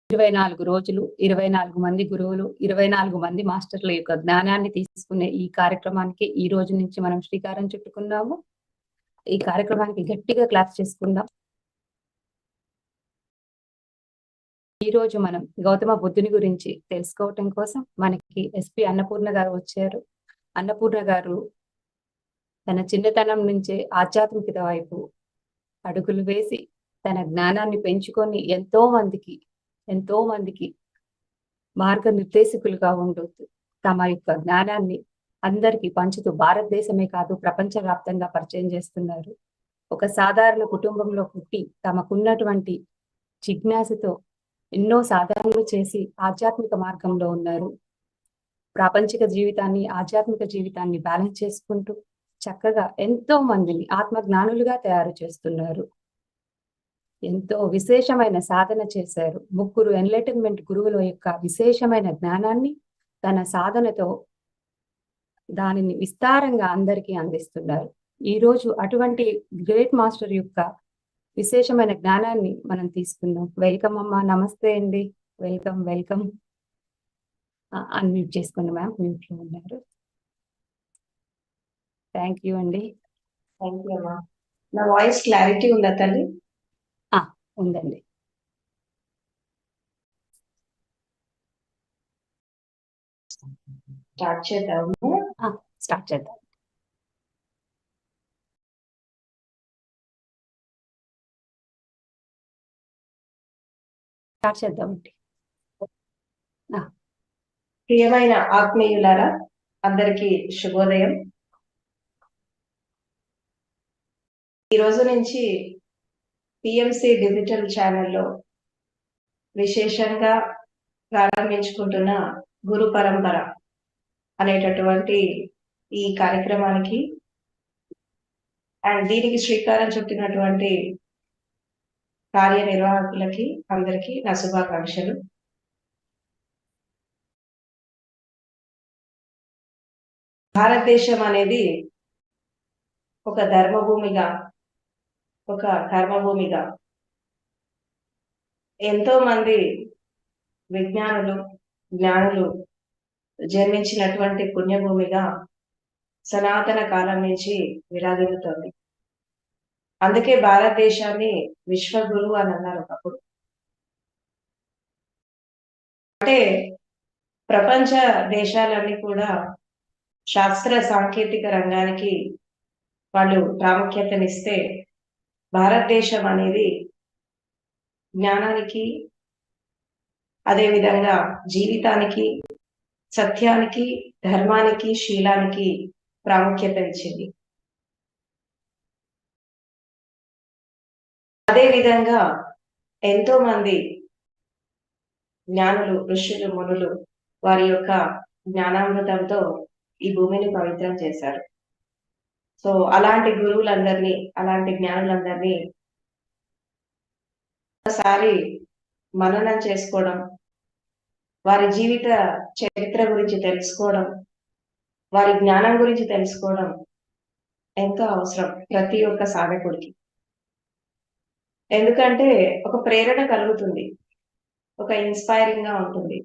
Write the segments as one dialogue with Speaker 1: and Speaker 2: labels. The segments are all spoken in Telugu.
Speaker 1: 24 రోజులు, 24 మంది గురువులు, 24 మంది మాస్టర్ల యొక్క జ్ఞానాన్ని తీసుకునే ఈ కార్యక్రమానికి ఈ రోజు నుంచి మనం శ్రీకారం చుట్టుకున్నాము. ఈ కార్యక్రమానికి గట్టిగా క్లాప్స్ చేసుకుందాం. ఈ రోజు మనం గౌతమ బుద్ధుని గురించి తెలుసుకోవటం కోసం మనకి ఎస్పి అన్నపూర్ణ గారు వచ్చారు. అన్నపూర్ణ గారు తన చిన్నతనం నుంచే ఆధ్యాత్మికత వైపు అడుగులు వేసి తన జ్ఞానాన్ని పెంచుకొని ఎంతో మందికి మార్గనిర్దేశకులుగా ఉంటూ తమ యొక్క జ్ఞానాన్ని అందరికీ పంచుతూ భారతదేశమే కాదు ప్రపంచవ్యాప్తంగా పరిచయం చేస్తున్నారు. ఒక సాధారణ కుటుంబంలో పుట్టి తమకున్నటువంటి జిజ్ఞాసతో ఎన్నో సాధనలు చేసి ఆధ్యాత్మిక మార్గంలో ఉన్నారు. ప్రాపంచిక జీవితాన్ని ఆధ్యాత్మిక జీవితాన్ని బ్యాలెన్స్ చేసుకుంటూ చక్కగా ఎంతో మందిని ఆత్మజ్ఞానులుగా తయారు చేస్తున్నారు. ఎంతో విశేషమైన సాధన చేశారు. 3 ఎన్లైటన్మెంట్ గురువుల యొక్క విశేషమైన జ్ఞానాన్ని తన సాధనతో దానిని విస్తారంగా అందరికీ అందిస్తున్నారు. ఈ రోజు అటువంటి గ్రేట్ మాస్టర్ యొక్క విశేషమైన జ్ఞానాన్ని మనం తీసుకుందాం. వెల్కమ్ అమ్మా, నమస్తే అండి. వెల్కమ్. అన్మ్యూట్ చేసుకోండి మ్యామ్, మ్యూట్ లో ఉన్నారు. థ్యాంక్ యూ అండి.
Speaker 2: థ్యాంక్ యూ అమ్మా. నా వాయిస్ క్లారిటీ ఉందా తల్లి?
Speaker 1: ఉందండి.
Speaker 2: స్టార్ట్ చేద్దాము.
Speaker 1: స్టార్ట్ చేద్దాం.
Speaker 2: ప్రియమైన ఆత్మీయులారా, అందరికీ శుభోదయం. ఈ రోజు నుంచి పిఎంసి డిజిటల్ ఛానల్లో విశేషంగా ప్రారంభించుకుంటున్న గురు పరంపర అనేటటువంటి ఈ కార్యక్రమానికి అండ్ దీనికి శ్రీకారం చుట్టినటువంటి కార్యనిర్వాహకులకి అందరికీ నా శుభాకాంక్షలు. భారతదేశం అనేది ఒక ధర్మభూమిగా, ఒక కర్మభూమిగా, ఎంతో మంది విజ్ఞానులు, జ్ఞానులు జన్మించినటువంటి పుణ్యభూమిగా సనాతన కాలం నుంచి విరాజిల్లుతోంది. అందుకే భారతదేశాన్ని విశ్వగురువు అని అన్నారు ఒకప్పుడు. అంటే ప్రపంచ దేశాలన్నీ కూడా శాస్త్ర సాంకేతిక రంగానికి వాళ్ళు ప్రాముఖ్యతనిస్తే భారతదేశం అనేది జ్ఞానానికి, అదేవిధంగా జీవితానికి, సత్యానికి, ధర్మానికి, శీలానికి ప్రాముఖ్యత ఇచ్చింది. అదేవిధంగా ఎంతో మంది జ్ఞానులు, ఋషులు, మునులు వారి యొక్క జ్ఞానామృతంతో ఈ భూమిని పవిత్రం చేశారు. సో అలాంటి గురువులందరినీ, అలాంటి జ్ఞానులందరినీ ఒకసారి మననం చేసుకోవడం, వారి జీవిత చరిత్ర గురించి తెలుసుకోవడం, వారి జ్ఞానం గురించి తెలుసుకోవడం ఎంతో అవసరం ప్రతి ఒక్క సాధకుడికి. ఎందుకంటే ఒక ప్రేరణ కలుగుతుంది, ఒక ఇన్స్పైరింగ్ గా ఉంటుంది.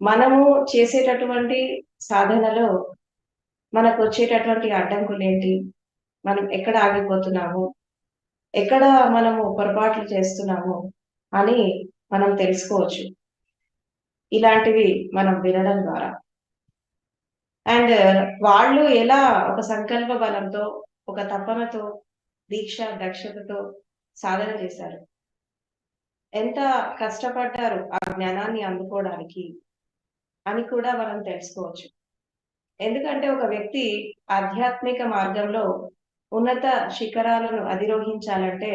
Speaker 2: మనము చేసేటటువంటి సాధనలో మనకు వచ్చేటటువంటి అడ్డంకులు ఏంటి, మనం ఎక్కడ ఆగిపోతున్నాము, ఎక్కడ మనము పొరపాట్లు చేస్తున్నాము అని మనం తెలుసుకోవచ్చు ఇలాంటివి మనం వినడం ద్వారా. అండ్ వాళ్ళు ఎలా ఒక సంకల్ప బలంతో, ఒక తపనతో, దీక్ష దక్షతతో సాధన చేశారు, ఎంత కష్టపడ్డారు ఆ జ్ఞానాన్ని అందుకోవడానికి అని కూడా మనం తెలుసుకోవచ్చు. ఎందుకంటే ఒక వ్యక్తి ఆధ్యాత్మిక మార్గంలో ఉన్నత శిఖరాలను అధిరోహించాలంటే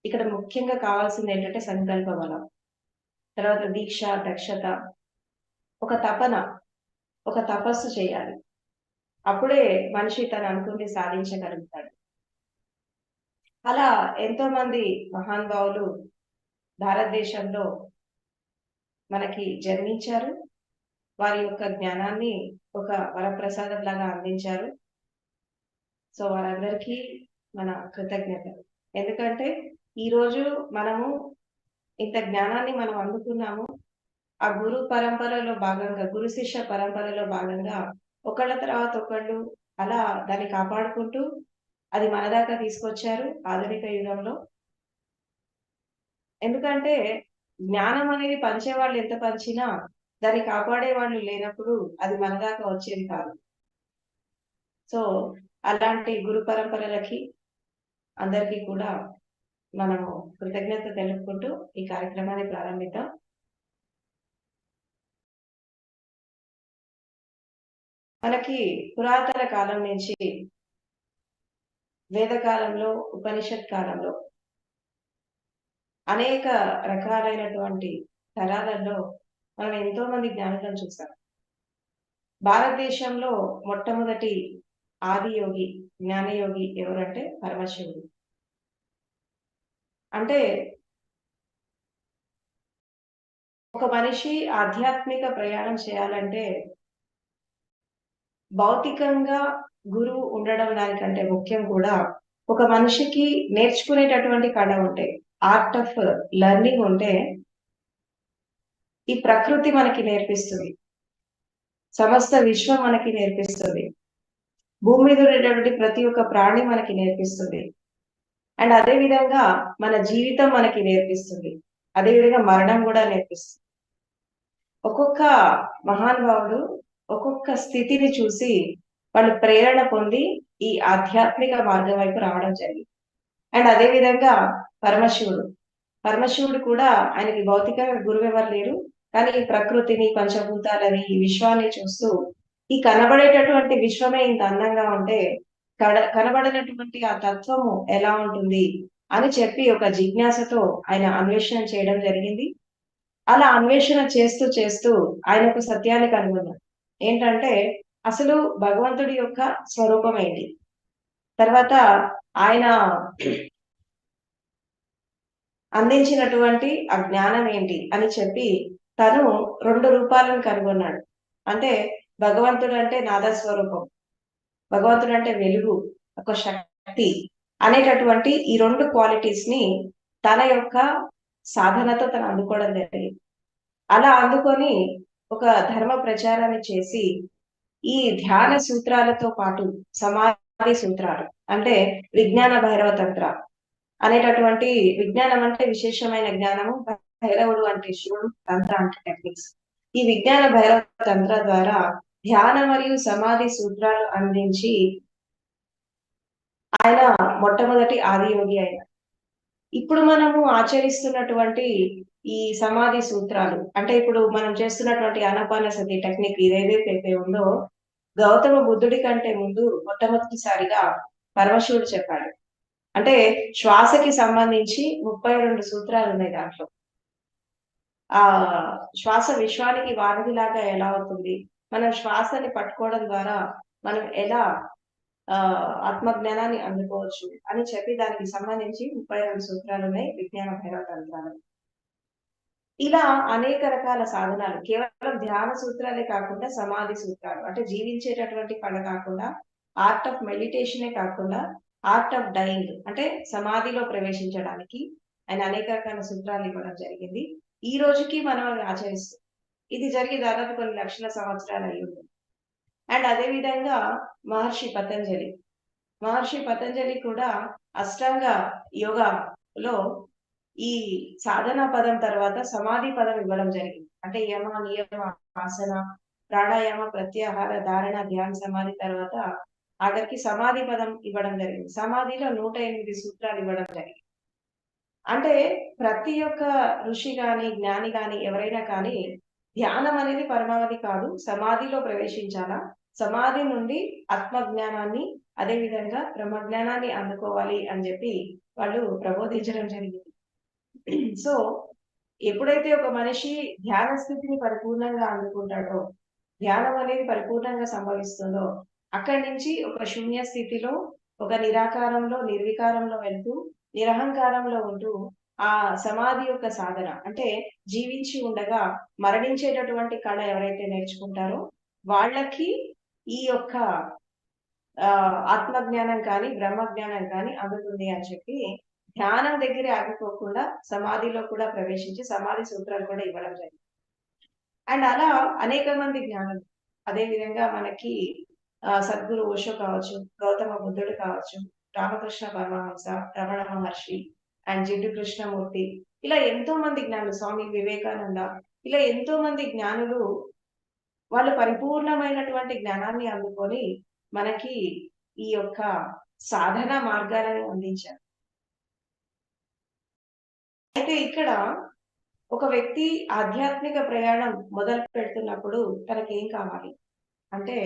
Speaker 2: ఇక్కడ ముఖ్యంగా కావాల్సింది ఏంటంటే సంకల్ప బలం, తర్వాత దీక్ష దక్షత, ఒక తపన, ఒక తపస్సు చేయాలి. అప్పుడే మనిషి తను అనుకుంది సాధించగలుగుతాడు. అలా ఎంతో మంది మహానుభావులు భారతదేశంలో మనకి జన్మించారు. వారి యొక్క జ్ఞానాన్ని ఒక వరప్రసాదం లాగా అందించారు. సో వారందరికీ మన కృతజ్ఞతలు. ఎందుకంటే ఈరోజు మనము ఇంత జ్ఞానాన్ని మనం అందుకున్నాము. ఆ గురు పరంపరలో భాగంగా, గురు శిష్య పరంపరలో భాగంగా ఒకళ్ళ తర్వాత ఒకళ్ళు అలా దాన్ని కాపాడుకుంటూ అది మన దాకా తీసుకొచ్చారు ఆధునిక యుగంలో. ఎందుకంటే జ్ఞానం అనేది పంచేవాళ్ళు ఎంత పంచినా దాన్ని కాపాడే వాళ్ళు లేనప్పుడు అది మన దాకా వచ్చేది కాదు. సో అలాంటి గురు పరంపరలకి అందరికీ కూడా మనము కృతజ్ఞత తెలుపుకుంటూ ఈ కార్యక్రమాన్ని ప్రారంభిద్దాం. మనకి పురాతన కాలం నుంచి వేదకాలంలో, ఉపనిషత్ కాలంలో అనేక రకాలైనటువంటి తరాలలో మనం ఎంతో మంది జ్ఞానులను చూసాం. భారతదేశంలో మొట్టమొదటి ఆది యోగి, జ్ఞానయోగి ఎవరంటే పరమశివుడు. అంటే ఒక మనిషి ఆధ్యాత్మిక ప్రయాణం చేయాలంటే భౌతికంగా గురువు ఉండడం దానికంటే ముఖ్యం కూడా ఒక మనిషికి నేర్చుకునేటటువంటి కళ ఉంటే, ఆర్ట్ ఆఫ్ లెర్నింగ్ ఉంటే ఈ ప్రకృతి మనకి నేర్పిస్తుంది, సమస్త విశ్వం మనకి నేర్పిస్తుంది, భూమి మీద ఉండేటటువంటి ప్రతి ఒక్క ప్రాణి మనకి నేర్పిస్తుంది. అండ్ అదే విధంగా మన జీవితం మనకి నేర్పిస్తుంది, అదే విధంగా మరణం కూడా నేర్పిస్తుంది. ఒక్కొక్క మహానుభావుడు ఒక్కొక్క స్థితిని చూసి వాళ్ళు ప్రేరణ పొంది ఈ ఆధ్యాత్మిక మార్గం వైపు రావడం జరిగింది. అండ్ అదే విధంగా పరమశివుడు కూడా ఆయనకి భౌతికంగా గురువు ఎవరు లేరు, కానీ ఈ ప్రకృతిని, పంచభూతాలని, ఈ విశ్వాన్ని చూస్తూ ఈ కనబడేటటువంటి విశ్వమే ఇంత అందంగా ఉంటే కనబడినటువంటి ఆ తత్వము ఎలా ఉంటుంది అని చెప్పి ఒక జిజ్ఞాసతో ఆయన అన్వేషణ చేయడం జరిగింది. అలా అన్వేషణ చేస్తూ చేస్తూ ఆయన ఒక సత్యాన్ని కనుగొన్నారు. ఏంటంటే అసలు భగవంతుడి యొక్క స్వరూపం ఏంటి, తర్వాత ఆయన అందించినటువంటి ఆ జ్ఞానం ఏంటి అని చెప్పి తను 2 రూపాలను కనుగొన్నాడు. అంటే భగవంతుడు అంటే నాద స్వరూపం, భగవంతుడు అంటే వెలుగు, ఒక శక్తి అనేటటువంటి ఈ 2 క్వాలిటీస్ ని తన యొక్క సాధనతో తను అందుకోవడం జరిగింది. అలా అందుకొని ఒక ధర్మ ప్రచారాన్ని చేసి ఈ ధ్యాన సూత్రాలతో పాటు సమాధి సూత్రాలు అంటే విజ్ఞాన భైరవ తంత్ర అనేటటువంటి, విజ్ఞానం అంటే విశేషమైన జ్ఞానము, భైరవుడు అంటే శివుడు, తంత్ర అంటే టెక్నిక్స్. ఈ విజ్ఞాన భైరవ తంత్ర ద్వారా ధ్యాన మరియు సమాధి సూత్రాలు అందించి ఆయన మొట్టమొదటి ఆది యోగి అయిన. ఇప్పుడు మనము ఆచరిస్తున్నటువంటి ఈ సమాధి సూత్రాలు అంటే ఇప్పుడు మనం చేస్తున్నటువంటి ఆనాపానసతి టెక్నిక్ ఏదైతే ఉందో గౌతమ బుద్ధుడి కంటే ముందు మొట్టమొదటిసారిగా పరమశివుడు చెప్పాడు. అంటే శ్వాసకి సంబంధించి 32 సూత్రాలు ఉన్నాయి దాంట్లో. ఆ శ్వాస విశ్వానికి వారధిలాగా ఎలా అవుతుంది, మనం శ్వాసని పట్టుకోవడం ద్వారా మనం ఎలా ఆత్మజ్ఞానాన్ని అందుకోవచ్చు అని చెప్పి దానికి సంబంధించి 32 సూత్రాలు ఉన్నాయి విజ్ఞాన భైరవ తంత్రాలు. ఇలా అనేక రకాల సాధనాలు, కేవలం ధ్యాన సూత్రాలే కాకుండా సమాధి సూత్రాలు అంటే జీవించేటటువంటి కళ కాకుండా, ఆర్ట్ ఆఫ్ మెడిటేషనే కాకుండా ఆర్ట్ ఆఫ్ డైయింగ్ అంటే సమాధిలో ప్రవేశించడానికి ఆయన అనేక రకాల సూత్రాలు ఇవ్వడం జరిగింది. ఈ రోజుకి మనం అవి ఆచరిస్తాం. ఇది జరిగి దాదాపు కొన్ని లక్షల సంవత్సరాలు అయ్యింది. అండ్ అదే విధంగా మహర్షి పతంజలి కూడా అష్టాంగ యోగాలో ఈ సాధన పదం తర్వాత సమాధి పదం ఇవ్వడం జరిగింది. అంటే యమ, నియమ, ఆసన, ప్రాణాయామ, ప్రత్యాహార, ధారణ, ధ్యాన, సమాధి తర్వాత ఆఖరికి సమాధి పదం ఇవ్వడం జరిగింది. సమాధిలో 108 సూత్రాలు ఇవ్వడం జరిగింది. అంటే ప్రతి ఒక్క ఋషి గాని, జ్ఞాని గాని, ఎవరైనా కానీ ధ్యానం అనేది పరమావధి కాదు, సమాధిలో ప్రవేశించాలా, సమాధి నుండి ఆత్మజ్ఞానాన్ని అదే విధంగా బ్రహ్మజ్ఞానాన్ని అందుకోవాలి అని చెప్పి వాళ్ళు ప్రబోధించడం జరిగింది. సో ఎప్పుడైతే ఒక మనిషి ధ్యాన స్థితిని పరిపూర్ణంగా అందుకుంటాడో, ధ్యానం అనేది పరిపూర్ణంగా సంభవిస్తుందో, అక్కడి నుంచి ఒక శూన్య స్థితిలో, ఒక నిరాకారంలో, నిర్వికారంలో వెళ్తూ, నిరహంకారంలో ఉంటూ ఆ సమాధి యొక్క సాధన అంటే జీవించి ఉండగా మరణించేటటువంటి కళ ఎవరైతే నేర్చుకుంటారో వాళ్ళకి ఈ యొక్క ఆత్మజ్ఞానం కానీ బ్రహ్మజ్ఞానం కానీ అందుతుంది అని చెప్పి ధ్యానం దగ్గరే ఆగిపోకుండా సమాధిలో కూడా ప్రవేశించి సమాధి సూత్రాలు కూడా ఇవ్వడం జరిగింది. అండ్ అలా అనేక మంది జ్ఞానులు, అదే విధంగా మనకి సద్గురు ఓషో కావచ్చు, గౌతమ బుద్ధుడు కావచ్చు, రామకృష్ణ పరమహంస, రమణ మహర్షి అండ్ జిడ్డు కృష్ణమూర్తి, ఇలా ఎంతో మంది జ్ఞానులు, స్వామి వివేకానంద, ఇలా ఎంతో మంది జ్ఞానులు వాళ్ళు పరిపూర్ణమైనటువంటి జ్ఞానాన్ని అందుకొని మనకి ఈ యొక్క సాధన మార్గాలను అందించారు. అయితే ఇక్కడ ఒక వ్యక్తి ఆధ్యాత్మిక ప్రయాణం మొదలు పెడుతున్నప్పుడు తనకేం కావాలి అంటే,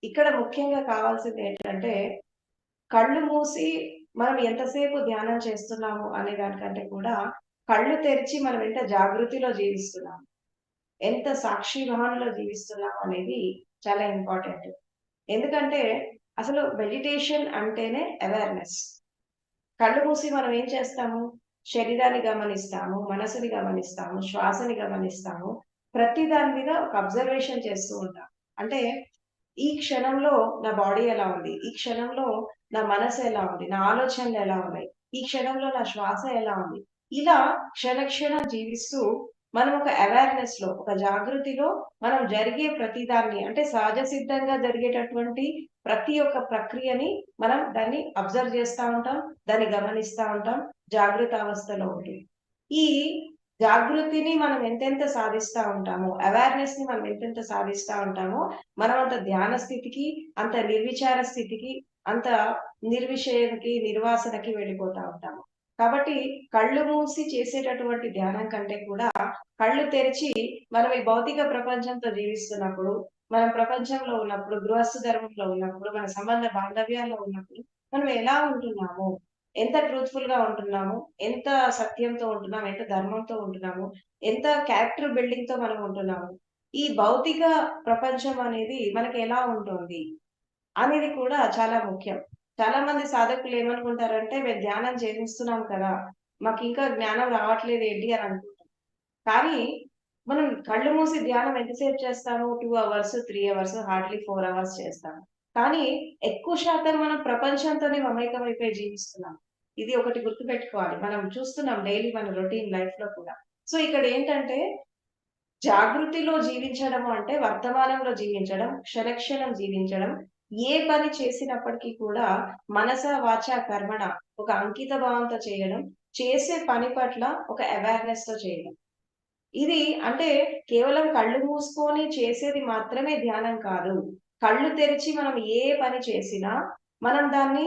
Speaker 2: ఇక్కడ ముఖ్యంగా కావాల్సింది ఏంటంటే, కళ్ళు మూసి మనం ఎంతసేపు ధ్యానం చేస్తున్నాము అనే దానికంటే కూడా కళ్ళు తెరిచి మనం ఎంత జాగృతిలో జీవిస్తున్నాం, ఎంత సాక్షి భావనలో జీవిస్తున్నాం అనేది చాలా ఇంపార్టెంట్. ఎందుకంటే అసలు మెడిటేషన్ అంటేనే అవేర్నెస్. కళ్ళు మూసి మనం ఏం చేస్తాము? శరీరాన్ని గమనిస్తాము, మనసుని గమనిస్తాము, శ్వాసని గమనిస్తాము. ప్రతి దాని మీద ఒక అబ్జర్వేషన్ చేస్తూ ఉంటాం. అంటే ఈ క్షణంలో నా బాడీ ఎలా ఉంది? ఈ క్షణంలో నా మనసు ఎలా ఉంది? నా ఆలోచనలు ఎలా ఉన్నాయి? ఈ క్షణంలో నా శ్వాస ఎలా ఉంది? ఇలా క్షణక్షణం జీవిస్తూ మనం ఒక అవేర్నెస్ లో, ఒక జాగృతిలో మనం జరిగే ప్రతిదాన్ని, అంటే సహజ సిద్ధంగా జరిగేటటువంటి ప్రతి ఒక్క ప్రక్రియని మనం దాన్ని అబ్జర్వ్ చేస్తా ఉంటాం, దాన్ని గమనిస్తా ఉంటాం, జాగృత అవస్థలో ఉండి. ఈ జాగృతిని మనం ఎంతెంత సాధిస్తా ఉంటామో, అవేర్నెస్ ని మనం ఎంతెంత సాధిస్తా ఉంటామో, మనం అంత ధ్యాన స్థితికి, అంత నిర్విచార స్థితికి, అంత నిర్విషయకి, నిర్వాసనకి వెళ్ళిపోతా ఉంటాము. కాబట్టి కళ్ళు మూసి చేసేటటువంటి ధ్యానం కంటే కూడా కళ్ళు తెరిచి మనం ఈ భౌతిక ప్రపంచంతో జీవిస్తున్నప్పుడు, మనం ప్రపంచంలో ఉన్నప్పుడు, గృహస్థ ధర్మంలో ఉన్నప్పుడు, మన సంబంధ బాంధవ్యాల్లో ఉన్నప్పుడు మనం ఎలా ఉంటున్నాము, ఎంత ట్రూత్ఫుల్ గా ఉంటున్నాము, ఎంత సత్యంతో ఉంటున్నాము, ఎంత ధర్మంతో ఉంటున్నాము, ఎంత క్యారెక్టర్ బిల్డింగ్ తో మనం ఉంటున్నాము, ఈ భౌతిక ప్రపంచం అనేది మనకి ఎలా ఉంటుంది అనేది కూడా చాలా ముఖ్యం. చాలా మంది సాధకులు ఏమనుకుంటారంటే, మేము ధ్యానం చేస్తున్నాం కదా, మాకు ఇంకా జ్ఞానం రావట్లేదు ఏంటి అని అనుకుంటాం. కానీ మనం కళ్ళు మూసి ధ్యానం ఎంతసేపు చేస్తాము? 2 అవర్స్, 3 అవర్స్, హార్డ్లీ 4 అవర్స్ చేస్తాము. కానీ ఎక్కువ శాతం మనం ప్రపంచంతోనే మమైకమైపోయి జీవిస్తున్నాం. ఇది ఒకటి గుర్తుపెట్టుకోవాలి. మనం చూస్తున్నాం డైలీ మన రొటీన్ లైఫ్ లో కూడా. సో ఇక్కడ ఏంటంటే, జాగృతిలో జీవించడం అంటే వర్తమానంలో జీవించడం, క్షణక్షణం జీవించడం. ఏ పని చేసినప్పటికీ కూడా మనస, వాచ, కర్మణ ఒక అంకిత భావంతో చేయడం, చేసే పని పట్ల ఒక అవేర్నెస్ తో చేయడం. ఇది అంటే కేవలం కళ్ళు మూసుకొని చేసేది మాత్రమే ధ్యానం కాదు. కళ్ళు తెరిచి మనం ఏ పని చేసినా మనం దాన్ని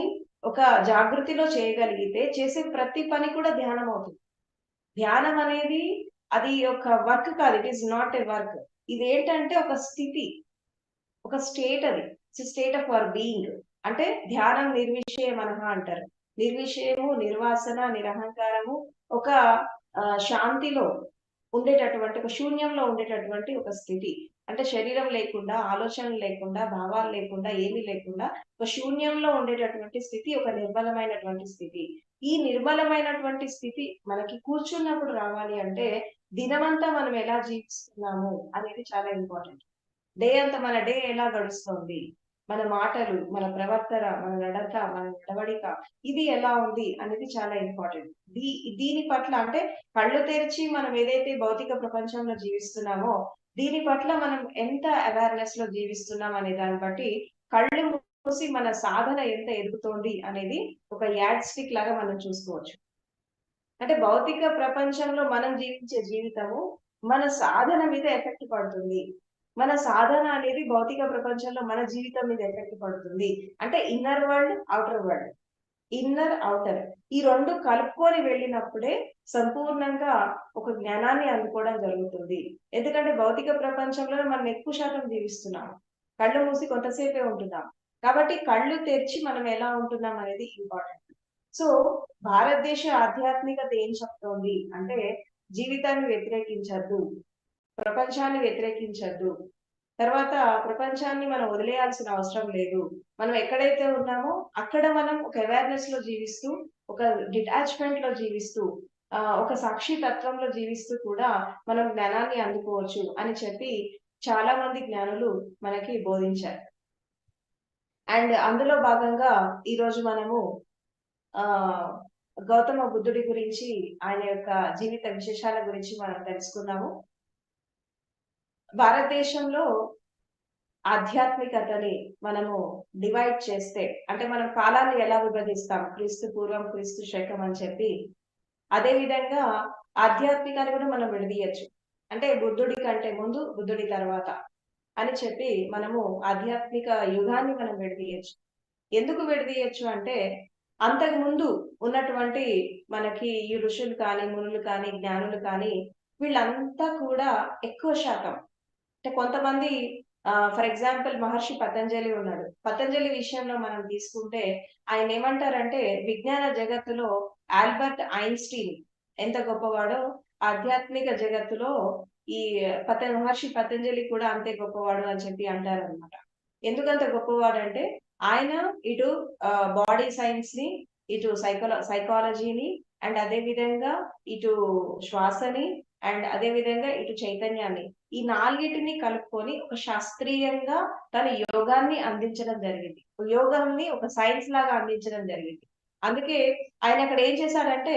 Speaker 2: ఒక జాగృతిలో చేయగలిగితే చేసే ప్రతి పని కూడా ధ్యానం అవుతుంది. ధ్యానం అనేది అది ఒక వర్క్ కాదు. It is not a work. ఇదేంటంటే ఒక స్థితి, ఒక స్టేట్ అది. State of our being. అంటే ధ్యానం నిర్విషయ మనః అంటారు. నిర్విషయము, నిర్వాసన, నిరహంకారము, ఒక శాంతిలో ఉండేటటువంటి, ఒక శూన్యంలో ఉండేటటువంటి ఒక స్థితి. అంటే శరీరం లేకుండా, ఆలోచనలు లేకుండా, భావాలు లేకుండా, ఏమీ లేకుండా ఒక శూన్యంలో ఉండేటటువంటి స్థితి ఒక నిర్మలమైనటువంటి స్థితి. ఈ నిర్మలమైనటువంటి స్థితి మనకి కూర్చున్నప్పుడు రావాలి అంటే దినమంతా మనం ఎలా జీవిస్తున్నాము అనేది చాలా ఇంపార్టెంట్. మన డే ఎలా గడుస్తోంది? మన మాటలు, మన ప్రవర్తన, మన నడక, మన నడవడిక ఇది ఎలా ఉంది అనేది చాలా ఇంపార్టెంట్. దీని పట్ల అంటే కళ్ళు తెరిచి మనం ఏదైతే భౌతిక ప్రపంచంలో జీవిస్తున్నామో దీని పట్ల మనం ఎంత అవేర్నెస్ లో జీవిస్తున్నాం అనే దాన్ని బట్టి కళ్ళు మూసి మన సాధన ఎంత ఎదుగుతోంది అనేది ఒక యాడ్ స్టిక్ లాగా మనం చూసుకోవచ్చు. అంటే భౌతిక ప్రపంచంలో మనం జీవించే జీవితము మన సాధన మీద ఎఫెక్ట్ పడుతుంది. మన సాధన అనేది భౌతిక ప్రపంచంలో మన జీవితం మీద ఎఫెక్ట్ పడుతుంది. అంటే inner world, outer world. Inner, outer ఈ 2 కలుపుకొని వెళ్ళినప్పుడే సంపూర్ణంగా ఒక జ్ఞానాన్ని అందుకోవడం జరుగుతుంది. ఎందుకంటే భౌతిక ప్రపంచంలో మనం ఎక్కువ శాతం జీవిస్తున్నాం. కళ్ళు మూసి కొంతసేపే ఉంటున్నాం. కాబట్టి కళ్ళు తెరిచి మనం ఎలా ఉంటున్నాం అనేది ఇంపార్టెంట్. సో భారతదేశ ఆధ్యాత్మికత ఏం చెప్తోంది అంటే, జీవితాన్ని వ్యతిరేకించద్దు, ప్రపంచాన్ని వ్యతిరేకించద్దు, తర్వాత ప్రపంచాన్ని మనం వదిలేయాల్సిన అవసరం లేదు. మనం ఎక్కడైతే ఉన్నామో అక్కడ మనం ఒక అవేర్నెస్ లో జీవిస్తూ, ఒక డిటాచ్మెంట్ లో జీవిస్తూ, ఒక సాక్షి తత్వంలో జీవిస్తూ కూడా మనం జ్ఞానాన్ని అందుకోవచ్చు అని చెప్పి చాలా మంది జ్ఞానులు మనకి బోధించారు. అండ్ అందులో భాగంగా ఈరోజు మనము గౌతమ బుద్ధుడి గురించి, ఆయన యొక్క జీవిత విశేషాల గురించి మనం తెలుసుకున్నాము. భారతదేశంలో ఆధ్యాత్మికతని మనము డివైడ్ చేస్తే, అంటే మనం కాలాన్ని ఎలా విభజిస్తాం, క్రీస్తు పూర్వం, క్రీస్తు శకం అని చెప్పి, అదే విధంగా ఆధ్యాత్మికాన్ని కూడా మనం విడదీయచ్చు. అంటే బుద్ధుడి కంటే ముందు, బుద్ధుడి తర్వాత అని చెప్పి మనము ఆధ్యాత్మిక యుగాన్ని మనం విడదీయచ్చు. ఎందుకు విడదీయచ్చు అంటే, అంతకు ముందు ఉన్నటువంటి మనకి ఈ ఋషులు కానీ, మునులు కానీ, జ్ఞానులు కానీ, వీళ్ళంతా కూడా ఎక్కువ శాతం, అంటే కొంతమంది, ఫర్ ఎగ్జాంపుల్ మహర్షి పతంజలి ఉన్నాడు. పతంజలి విషయంలో మనం తీసుకుంటే ఆయన ఏమంటారంటే, విజ్ఞాన జగత్తులో ఆల్బర్ట్ ఐన్‌స్టీన్ ఎంత గొప్పవాడో, ఆధ్యాత్మిక జగత్తులో ఈ మహర్షి పతంజలి కూడా అంతే గొప్పవాడు అని చెప్పి అంటారనమాట. ఎందుకంత గొప్పవాడంటే, ఆయన ఇటు బాడీ సైన్స్ ని, ఇటు సైకాలజీని, అండ్ అదే విధంగా ఇటు శ్వాసని, అండ్ అదే విధంగా ఇటు చైతన్యాన్ని, ఈ నాలుగిటిని కలుపుకొని ఒక శాస్త్రీయంగా తన యోగాన్ని అందించడం జరిగింది. యోగాన్ని ఒక సైన్స్ లాగా అందించడం జరిగింది. అందుకే ఆయన అక్కడ ఏం చేశాడంటే,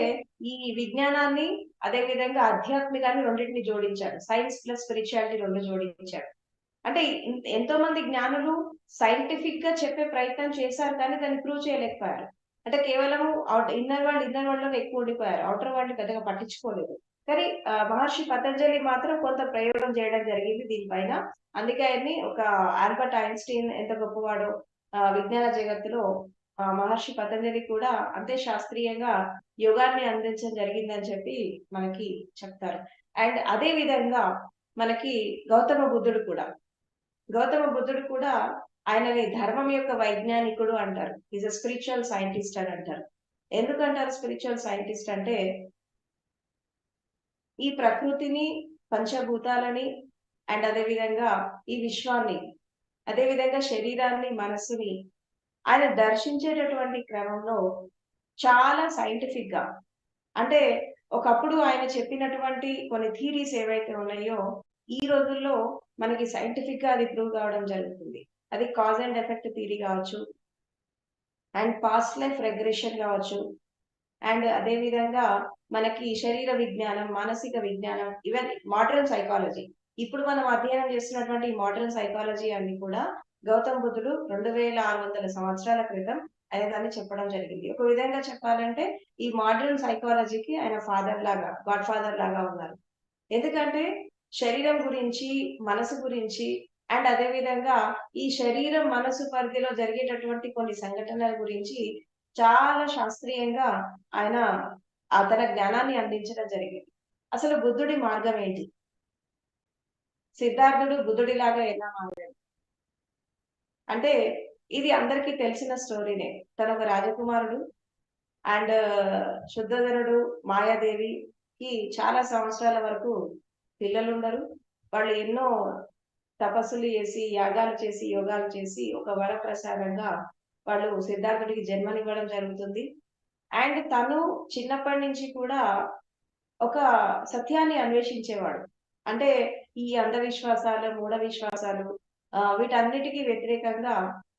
Speaker 2: ఈ విజ్ఞానాన్ని అదే విధంగా ఆధ్యాత్మికాన్ని రెండింటిని జోడించాడు. సైన్స్ ప్లస్ స్పిరిచువాలిటీ 2 జోడించాడు. అంటే ఎంతో మంది జ్ఞానులు సైంటిఫిక్ గా చెప్పే ప్రయత్నం చేశారు, కానీ దాన్ని ప్రూవ్ చేయలేకపోయారు. అంటే కేవలం ఇన్నర్ వరల్డ్ లోనే ఎక్కువ ఉండిపోయారు. ఔటర్ వరల్డ్ పెద్దగా పట్టించుకోలేదు. కానీ మహర్షి పతంజలి మాత్రం కొంత ప్రయోగం చేయడం జరిగింది దీనిపైన. అందుకే ఆయన్ని ఒక ఆల్బర్ట్ ఐన్‌స్టీన్ ఎంత గొప్పవాడో విజ్ఞాన జగత్తులో, మహర్షి పతంజలి కూడా అంతే శాస్త్రీయంగా యోగాన్ని అందించడం జరిగిందని చెప్పి మనకి చెప్తారు. అండ్ అదే విధంగా మనకి గౌతమ బుద్ధుడు కూడా, గౌతమ బుద్ధుడు కూడా ఆయనని ధర్మం యొక్క వైజ్ఞానికుడు అంటారు. ఈజ్ అ స్పిరిచువల్ సైంటిస్ట్ అని అంటారు. ఎందుకంటారు స్పిరిచువల్ సైంటిస్ట్ అంటే, ఈ ప్రకృతిని, పంచభూతాలని, అండ్ అదే విధంగా ఈ విశ్వాన్ని, అదే విధంగా శరీరాన్ని, మనస్సుని ఆయన దర్శించేటటువంటి క్రమంలో చాలా సైంటిఫిక్ గా, అంటే ఒకప్పుడు ఆయన చెప్పినటువంటి కొన్ని థియరీస్ ఏవైతే ఉన్నాయో, ఈ రోజుల్లో మనకి సైంటిఫిక్ గా అది ప్రూవ్ కావడం జరుగుతుంది. అది కాజ్ అండ్ ఎఫెక్ట్ థియరీ కావచ్చు, అండ్ పాస్ట్ లైఫ్ రెగ్రెషన్ కావచ్చు, అండ్ అదే విధంగా మనకి శరీర విజ్ఞానం, మానసిక విజ్ఞానం, ఈవెన్ మోడర్న్ సైకాలజీ. ఇప్పుడు మనం అధ్యయనం చేస్తున్నటువంటి ఈ మోడర్న్ సైకాలజీ అన్ని కూడా గౌతమ్ బుద్ధుడు 2600 సంవత్సరాల క్రితం ఆయన దాన్ని చెప్పడం జరిగింది. ఒక విధంగా చెప్పాలంటే, ఈ మోడర్న్ సైకాలజీకి ఆయన ఫాదర్ లాగా, గాడ్ ఫాదర్ లాగా ఉన్నారు. ఎందుకంటే శరీరం గురించి, మనసు గురించి, అండ్ అదే విధంగా ఈ శరీరం, మనసు పరిధిలో జరిగేటటువంటి కొన్ని సంఘటనల గురించి చాలా శాస్త్రీయంగా ఆయన తన జ్ఞానాన్ని అందించడం జరిగింది. అసలు బుద్ధుడి మార్గం ఏంటి? సిద్ధార్థుడు బుద్ధుడిలాగా ఎలా మారాడు? అంటే ఇది అందరికీ తెలిసిన స్టోరీనే. తను ఒక రాజకుమారుడు, అండ్ శుద్ధోదనుడు, మాయాదేవికి చాలా సంవత్సరాల వరకు పిల్లలుండరు. వాళ్ళు ఎన్నో తపస్సులు చేసి, యాగాలు చేసి, యోగాలు చేసి ఒక వరప్రసాదంగా వాళ్ళు సిద్ధార్థుడికి జన్మనివ్వడం జరుగుతుంది. అండ్ తను చిన్నప్పటి నుంచి కూడా ఒక సత్యాన్ని అన్వేషించేవాడు. అంటే ఈ అంధవిశ్వాసాలు, మూఢ విశ్వాసాలు, వీటన్నిటికి వ్యతిరేకంగా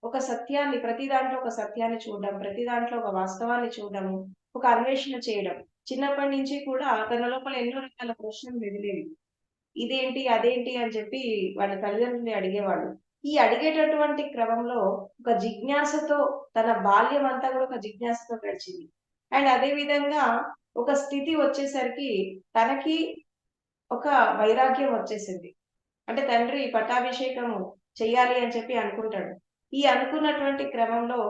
Speaker 2: ఒక సత్యాన్ని, ప్రతి దాంట్లో ఒక సత్యాన్ని చూడడం, ప్రతి దాంట్లో ఒక వాస్తవాన్ని చూడడము, ఒక అన్వేషణ చేయడం. చిన్నప్పటి నుంచి కూడా తన లోపల ఎన్నో రకాల ప్రశ్నలు మెదిలేవి. ఇదేంటి, అదేంటి అని చెప్పి వాళ్ళ తల్లిదండ్రుల్ని అడిగేవాడు. ఈ అడిగేటటువంటి క్రమంలో ఒక జిజ్ఞాసతో, తన బాల్యం అంతా కూడా ఒక జిజ్ఞాసతో గడిచింది. అండ్ అదే విధంగా ఒక స్థితి వచ్చేసరికి తనకి ఒక వైరాగ్యం వచ్చేసింది. అంటే తండ్రి పట్టాభిషేకం చెయ్యాలి అని చెప్పి అనుకుంటాడు. ఈ అనుకున్నటువంటి క్రమంలో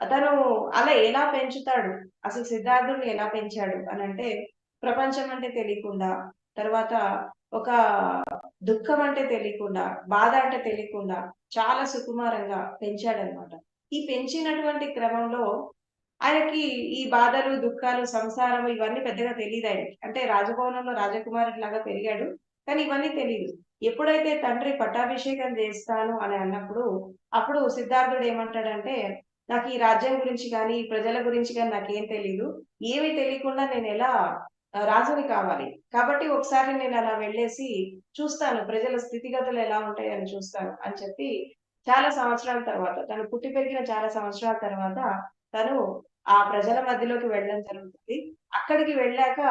Speaker 2: అతను అలా ఎలా పెంచుతాడు? అసలు సిద్ధార్థుడిని ఎలా పెంచాడు అనంటే, ప్రపంచం అంటే తెలియకుండా, తర్వాత ఒక దుఃఖం అంటే తెలియకుండా, బాధ అంటే తెలియకుండా చాలా సుకుమారంగా పెంచాడన్నమాట. ఈ పెంచినటువంటి క్రమంలో ఆయనకి ఈ బాధలు, దుఃఖాలు, సంసారం ఇవన్నీ పెద్దగా తెలీదాయనకి. అంటే రాజభవనంలో రాజకుమారుడిలాగా పెరిగాడు, కానీ ఇవన్నీ తెలీదు. ఎప్పుడైతే తండ్రి పట్టాభిషేకం చేస్తాను అని అన్నప్పుడు, అప్పుడు సిద్ధార్థుడు ఏమంటాడంటే, నాకు ఈ రాజ్యం గురించి గాని, ఈ ప్రజల గురించి గాని నాకేం తెలీదు. ఏమి తెలియకుండా నేనెలా రాజుని కావాలి. కాబట్టి ఒకసారి నేను అలా వెళ్ళేసి చూస్తాను, ప్రజల స్థితిగతులు ఎలా ఉంటాయని చూస్తాను అని చెప్పి, చాలా సంవత్సరాల తర్వాత, తను పుట్టి పెరిగిన చాలా సంవత్సరాల తర్వాత తను ఆ ప్రజల మధ్యలోకి వెళ్ళడం జరుగుతుంది. అక్కడికి వెళ్ళాక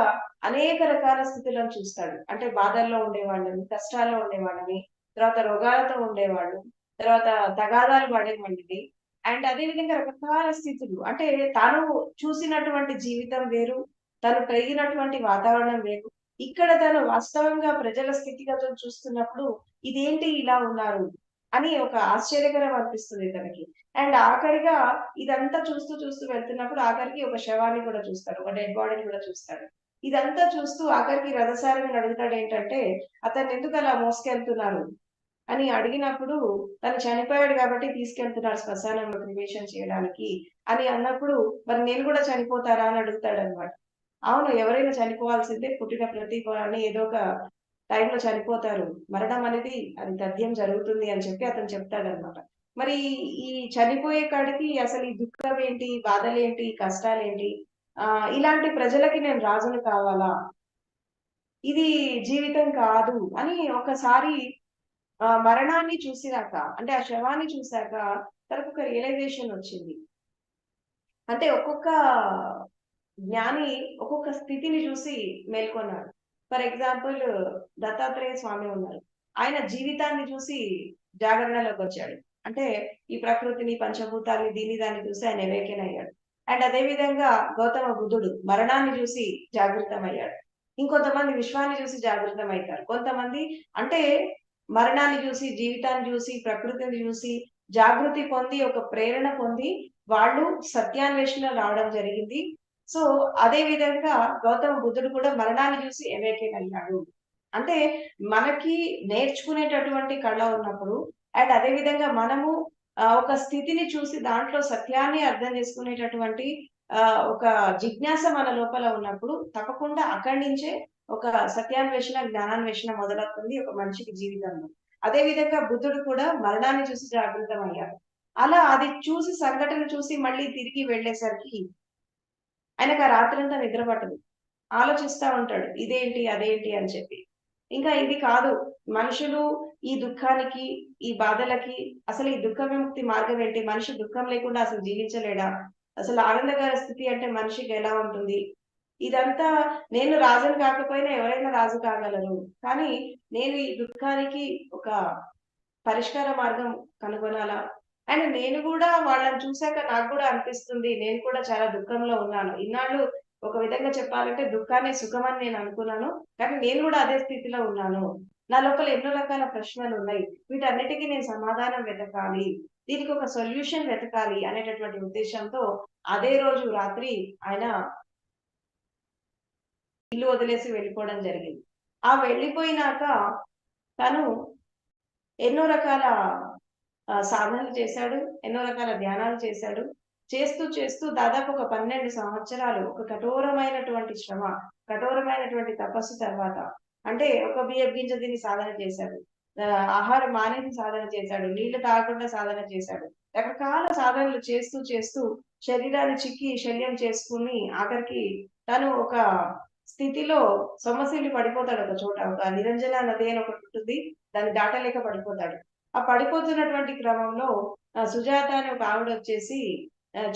Speaker 2: అనేక రకాల స్థితులను చూస్తాడు. అంటే బాధల్లో ఉండేవాళ్ళని, కష్టాల్లో ఉండేవాళ్ళని, తర్వాత రోగాలతో ఉండేవాళ్ళు, తర్వాత తగాదాలు పడేవాళ్ళని, అండ్ అదే విధంగా రకరకాల స్థితులు. అంటే తను చూసినటువంటి జీవితం వేరు, తను పెరిగినటువంటి వాతావరణం వేరు. ఇక్కడ తను వాస్తవంగా ప్రజల స్థితిగతులు చూస్తున్నప్పుడు ఇదేంటి ఇలా ఉన్నారు అని ఒక ఆశ్చర్యకరం అనిపిస్తుంది తనకి. అండ్ ఆఖరిగా ఇదంతా చూస్తూ చూస్తూ వెళ్తున్నప్పుడు ఆఖరికి ఒక శవాన్ని కూడా చూస్తాడు. ఒక డెడ్ బాడీని కూడా చూస్తాడు. ఇదంతా చూస్తూ ఆఖరికి రథసారథిని అడుగుతాడు ఏంటంటే, అతన్ని ఎందుకు అలా మోసుకెళ్తున్నారు అని అడిగినప్పుడు, తను చనిపోయాడు కాబట్టి తీసుకెళ్తున్నారు శ్మశానంలో క్రిమేషన్ చేయడానికి అని అన్నప్పుడు, మరి నేను కూడా చనిపోతారా అని అడుగుతాడన్నమాట. అవును, ఎవరైనా చనిపోవాల్సిందే. పుట్టిన ప్రతి ప్రాణి ఏదో ఒక టైంలో చనిపోతారు. మరణం అనేది అది తథ్యం జరుగుతుంది అని చెప్పి అతను చెప్తాడన్నమాట. మరి ఈ చనిపోయే కాడికి అసలు ఈ దుఃఖం ఏంటి? బాధలేంటి? కష్టాలేంటి? ఇలాంటి ప్రజలకి నేను రాజుని కావాలా? ఇది జీవితం కాదు అని ఒకసారి మరణాన్ని చూసినాక, అంటే ఆ శవాన్ని చూసాక తనకొక రియలైజేషన్ వచ్చింది. అంటే ఒక్కొక్క జ్ఞాని ఒక్కొక్క స్థితిని చూసి మేల్కొన్నాడు. ఫర్ ఎగ్జాంపుల్ దత్తాత్రేయ స్వామి ఉన్నారు. ఆయన జీవితాన్ని చూసి జాగరణలోకొచ్చాడు. అంటే ఈ ప్రకృతిని, పంచభూతాల్ని, దీన్ని దాన్ని చూసి ఆయన అవేకెన్ అయ్యాడు. అండ్ అదే విధంగా గౌతమ బుద్ధుడు మరణాన్ని చూసి జాగృతమయ్యాడు. ఇంకొంతమంది విశ్వాన్ని చూసి జాగృతమైతారు. కొంతమంది అంటే మరణాన్ని చూసి, జీవితాన్ని చూసి, ప్రకృతిని చూసి జాగృతి పొంది, ఒక ప్రేరణ పొంది వాళ్ళు సత్యాన్వేషణ రావడం జరిగింది. సో, అదే విధంగా గౌతమ బుద్ధుడు కూడా మరణాన్ని చూసి అవేకెన్ అయ్యాడు. అంటే మనకి నేర్చుకునేటటువంటి కళ ఉన్నప్పుడు, అండ్ అదే విధంగా మనము ఒక స్థితిని చూసి దాంట్లో సత్యాన్ని అర్థం చేసుకునేటటువంటి ఒక జిజ్ఞాస మన లోపల ఉన్నప్పుడు, తప్పకుండా అక్కడి నుంచే ఒక సత్యాన్వేషణ, జ్ఞానాన్వేషణ మొదలవుతుంది ఒక మనిషికి జీవితంలో. అదే విధంగా బుద్ధుడు కూడా మరణాన్ని చూసి జాగృతమయ్యాడు. అలా అది చూసి, సంఘటన చూసి మళ్ళీ తిరిగి వెళ్ళేసరికి ఆయనకు ఆ రాత్రంతా నిద్ర పట్టదు. ఆలోచిస్తా ఉంటాడు. ఇదేంటి? అదేంటి? అని చెప్పి. ఇంకా ఇది కాదు. మనుషులు ఈ దుఃఖానికి, ఈ బాధలకి అసలు ఈ దుఃఖ విముక్తి మార్గం ఏంటి? మనిషి దుఃఖం లేకుండా అసలు జీవించలేడా? అసలు ఆనందకర స్థితి అంటే మనిషికి ఎలా ఉంటుంది? ఇదంతా నేను రాజుని కాకపోయినా ఎవరైనా రాజు కాగలరు. కానీ నేను ఈ దుఃఖానికి ఒక పరిష్కార మార్గం కనుగొనాలా? అండ్ నేను గూడా వాళ్ళని చూసాక నాకు గూడా అనిపిస్తుంది. నేను కూడా చాలా దుఃఖంలో ఉన్నాను. ఇన్నాళ్ళు ఒక విధంగా చెప్పాలంటే దుఃఖాన్నే సుఖమని నేను అనుకున్నాను. కానీ నేను గూడా అదే స్థితిలో ఉన్నాను. నా లోపల ఎన్నో రకాల ప్రశ్నలున్నాయి. వీటన్నిటికి నేను సమాధానం వెతకాలి. దీనికి ఒక సొల్యూషన్ వెతకాలి అనేటటువంటి ఉద్దేశంతో అదే రోజు రాత్రి ఆయన ఇల్లు వదిలేసి వెళ్ళిపోవడం జరిగింది. ఆ వెళ్ళిపోయినాక తను ఎన్నో రకాల సాధనలు చేశాడు. ఎన్నో రకాల ధ్యానాలు చేశాడు. చేస్తూ దాదాపు ఒక 12 సంవత్సరాలు ఒక కఠోరమైనటువంటి శ్రమ, కఠోరమైనటువంటి తపస్సు తర్వాత అంటే ఒక బియ్యపు గింజ తిని సాధన చేశాడు. ఆహారం మానేసి సాధన చేశాడు. నీళ్లు తాగకుండా సాధన చేశాడు. రకరకాల సాధనలు చేస్తూ శరీరాన్ని చిక్కి శల్యం చేసుకొని ఆఖరికి తను ఒక స్థితిలో సొమ్మసిల్లి పడిపోతాడు ఒక చోట. ఒక నిరంజన నది అని ఒకటి ఉంటుంది. దాన్ని దాటలేక పడిపోతాడు. ఆ పడిపోతున్నటువంటి క్రమంలో సుజాత అనే ఒక ఆవిడొచ్చేసి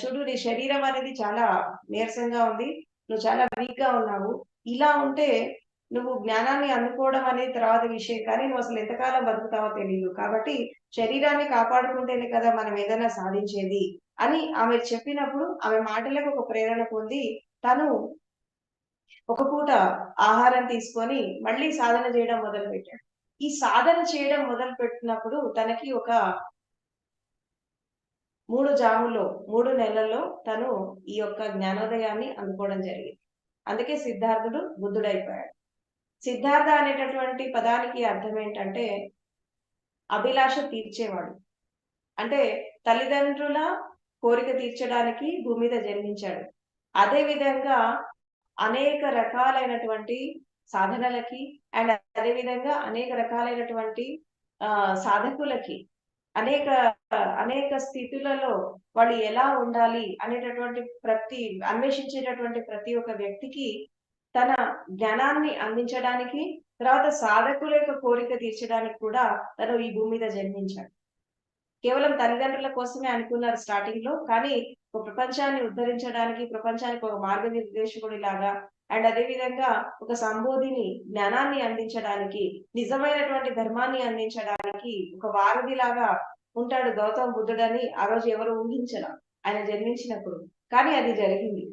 Speaker 2: చూడు, నీ శరీరం అనేది చాలా నీరసంగా ఉంది. నువ్వు చాలా వీక్‌గా ఉన్నావు. ఇలా ఉంటే నువ్వు జ్ఞానాన్ని అందుకోవడం అనేది తర్వాత విషయం. కానీ నువ్వు అసలు ఎంతకాలం బతుకుతావో తెలీదు. కాబట్టి శరీరాన్ని కాపాడుకుంటేనే కదా మనం ఏదైనా సాధించేది అని ఆమె చెప్పినప్పుడు ఆమె మాటలకు ఒక ప్రేరణ పొంది తను ఒక పూట ఆహారం తీసుకొని మళ్ళీ సాధన చేయడం మొదలుపెట్టాడు. ఈ సాధన చేయడం మొదలుపెట్టినప్పుడు తనకి ఒక 3 నెలల్లో తను ఈ యొక్క జ్ఞానోదయాన్ని అందుకోవడం జరిగింది. అందుకే సిద్ధార్థుడు బుద్ధుడైపోయాడు. సిద్ధార్థ అనేటటువంటి పదానికి అర్థం ఏంటంటే అభిలాష తీర్చేవాడు. అంటే తల్లిదండ్రుల కోరిక తీర్చడానికి భూమి మీద జన్మించాడు. అదే విధంగా అనేక రకాలైనటువంటి సాధనలకి అండ్ అదే విధంగా అనేక రకాలైనటువంటి సాధకులకి అనేక అనేక స్థితులలో వాళ్ళు ఎలా ఉండాలి అనేటటువంటి అన్వేషించేటటువంటి ప్రతి ఒక్క వ్యక్తికి తన జ్ఞానాన్ని అందించడానికి, తర్వాత సాధకుల యొక్క కోరిక తీర్చడానికి కూడా తను ఈ భూమి మీద జన్మించాడు. కేవలం తల్లిదండ్రుల కోసమే అనుకున్నారు స్టార్టింగ్‌లో. కానీ ఒక ప్రపంచాన్ని ఉద్ధరించడానికి, ప్రపంచానికి ఒక మార్గనిర్దేశకుడి లాగా, అండ్ అదే విధంగా ఒక సంబోధిని, జ్ఞానాన్ని అందించడానికి, నిజమైనటువంటి ధర్మాన్ని అందించడానికి ఒక వారధిలాగా ఉంటాడు గౌతమ బుద్ధుడని ఆ రోజు ఎవరు ఊహించరా ఆయన జన్మించినప్పుడు. కానీ అది జరిగింది.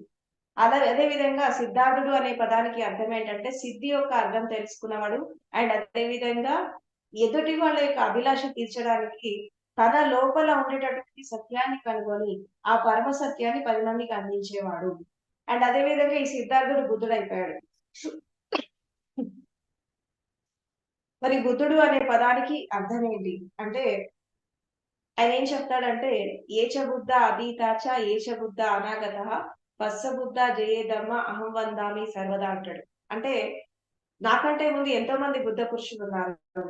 Speaker 2: అదే విధంగా సిద్ధార్థుడు అనే పదానికి అర్థం ఏంటంటే సిద్ధి యొక్క అర్థం తెలుసుకున్నవాడు. అండ్ అదే విధంగా ఎదుటి వాళ్ళ యొక్క అభిలాష తీర్చడానికి తన లోపల ఉండేటటువంటి సత్యాన్ని కనుగొని ఆ పరమ సత్యాన్ని 10 మందికి అందించేవాడు. అండ్ అదే విధంగా ఈ సిద్ధార్థుడు బుద్ధుడైపోయాడు. మరి బుద్ధుడు అనే పదానికి అర్థం ఏంటి అంటే ఆయన ఏం చెప్తాడంటే ఏచ బుద్ధ అతీతాచ ఏచ బుద్ధ అనాగత పస్స బుద్ధ జయేదమ్మ అహం వందామి సర్వదా అంటాడు. అంటే నాకంటే ముందు ఎంతో మంది బుద్ధ పురుషులు ఉన్నారు,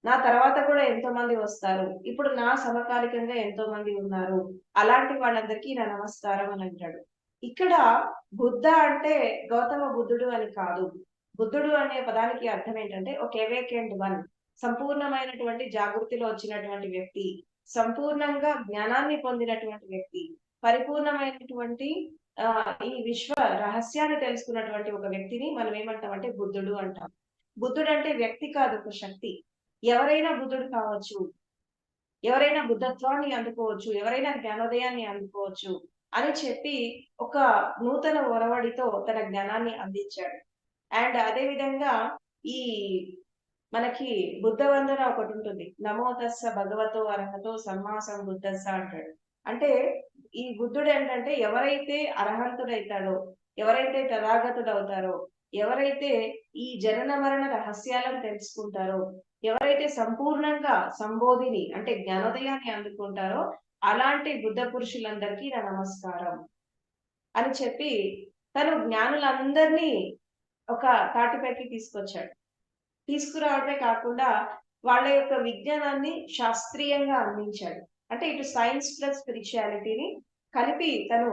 Speaker 2: నా తర్వాత కూడా ఎంతో మంది వస్తారు, ఇప్పుడు నా సమకాలికంగా ఎంతో మంది ఉన్నారు, అలాంటి వాళ్ళందరికీ నా నమస్కారం అని అంటాడు. ఇక్కడ బుద్ధ అంటే గౌతమ బుద్ధుడు అని కాదు. బుద్ధుడు అనే పదానికి అర్థం ఏంటంటే ఒక అవేకెండ్ వన్, సంపూర్ణమైనటువంటి జాగృతిలో వచ్చినటువంటి వ్యక్తి, సంపూర్ణంగా జ్ఞానాన్ని పొందినటువంటి వ్యక్తి, పరిపూర్ణమైనటువంటి ఈ విశ్వ రహస్యాన్ని తెలుసుకున్నటువంటి ఒక వ్యక్తిని మనం ఏమంటామంటే బుద్ధుడు అంటాం. బుద్ధుడు అంటే వ్యక్తి కాదు, ఒక శక్తి. ఎవరైనా బుద్ధుడు కావచ్చు, ఎవరైనా బుద్ధత్వాన్ని అందుకోవచ్చు, ఎవరైనా జ్ఞానోదయాన్ని అందుకోవచ్చు అని చెప్పి ఒక నూతన ఒరవడితో తన జ్ఞానాన్ని అందించాడు. అండ్ అదే విధంగా ఈ మనకి బుద్ధ వందన ఒకటి ఉంటుంది, నమో తస్స భగవతో అర్హతో సమ్మా సంబుద్ధస్స అంటాడు. అంటే ఈ బుద్ధుడు ఏంటంటే ఎవరైతే అర్హంతుడైతాడో, ఎవరైతే తథాగతుడు అవుతారో, ఎవరైతే ఈ జనన మరణ రహస్యాలను తెలుసుకుంటారో, ఎవరైతే సంపూర్ణంగా సంబోధిని అంటే జ్ఞానోదయాన్ని అందుకుంటారో అలాంటి బుద్ధ పురుషులందరికీ నా నమస్కారం అని చెప్పి తను జ్ఞానులందరినీ ఒక తాటిపైకి తీసుకొచ్చాడు. తీసుకురావడమే కాకుండా వాళ్ళ యొక్క విజ్ఞానాన్ని శాస్త్రీయంగా అందించాడు. అంటే ఇటు సైన్స్ ప్లస్ స్పిరిచువాలిటీని కలిపి తను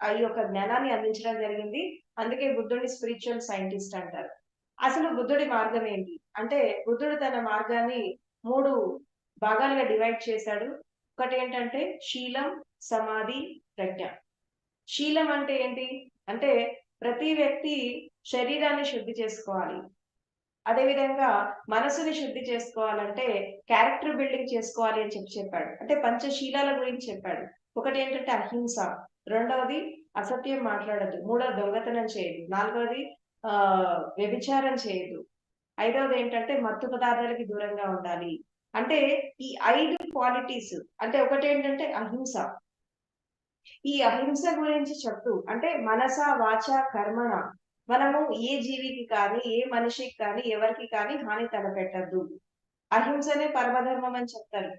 Speaker 2: ఆ యొక్క జ్ఞానాన్ని అందించడం జరిగింది. అందుకే బుద్ధుడిని స్పిరిచువల్ సైంటిస్ట్ అంటారు. అసలు బుద్ధుడి మార్గం ఏంటి అంటే బుద్ధుడు తన మార్గాన్ని 3 భాగాలుగా డివైడ్ చేశాడు. ఒకటి ఏంటంటే శీలం, సమాధి, ప్రజ్ఞ. శీలం అంటే ఏంటి అంటే ప్రతి వ్యక్తి శరీరాన్ని శుద్ధి చేసుకోవాలి, అదేవిధంగా మనసుని శుద్ధి చేసుకోవాలంటే క్యారెక్టర్ బిల్డింగ్ చేసుకోవాలి అని చెప్పాడు. అంటే పంచశీలాల గురించి చెప్పాడు. ఒకటి ఏంటంటే అహింస, రెండవది అసత్యం మాట్లాడదు, మూడవది దొంగతనం చేయదు, నాలుగవది వ్యభిచారం చేయదు, ఐదవది ఏంటంటే మత్తు పదార్థాలకి దూరంగా ఉండాలి. అంటే ఈ 5 క్వాలిటీస్, అంటే ఒకటి ఏంటంటే అహింస. ఈ అహింస గురించి చెప్తూ అంటే మనస వాచ కర్మణ మనము ఏ జీవికి కానీ ఏ మనిషికి కానీ ఎవరికి కానీ హాని తలపెట్టద్దు. అహింసనే పరమధర్మం అని చెప్తారు.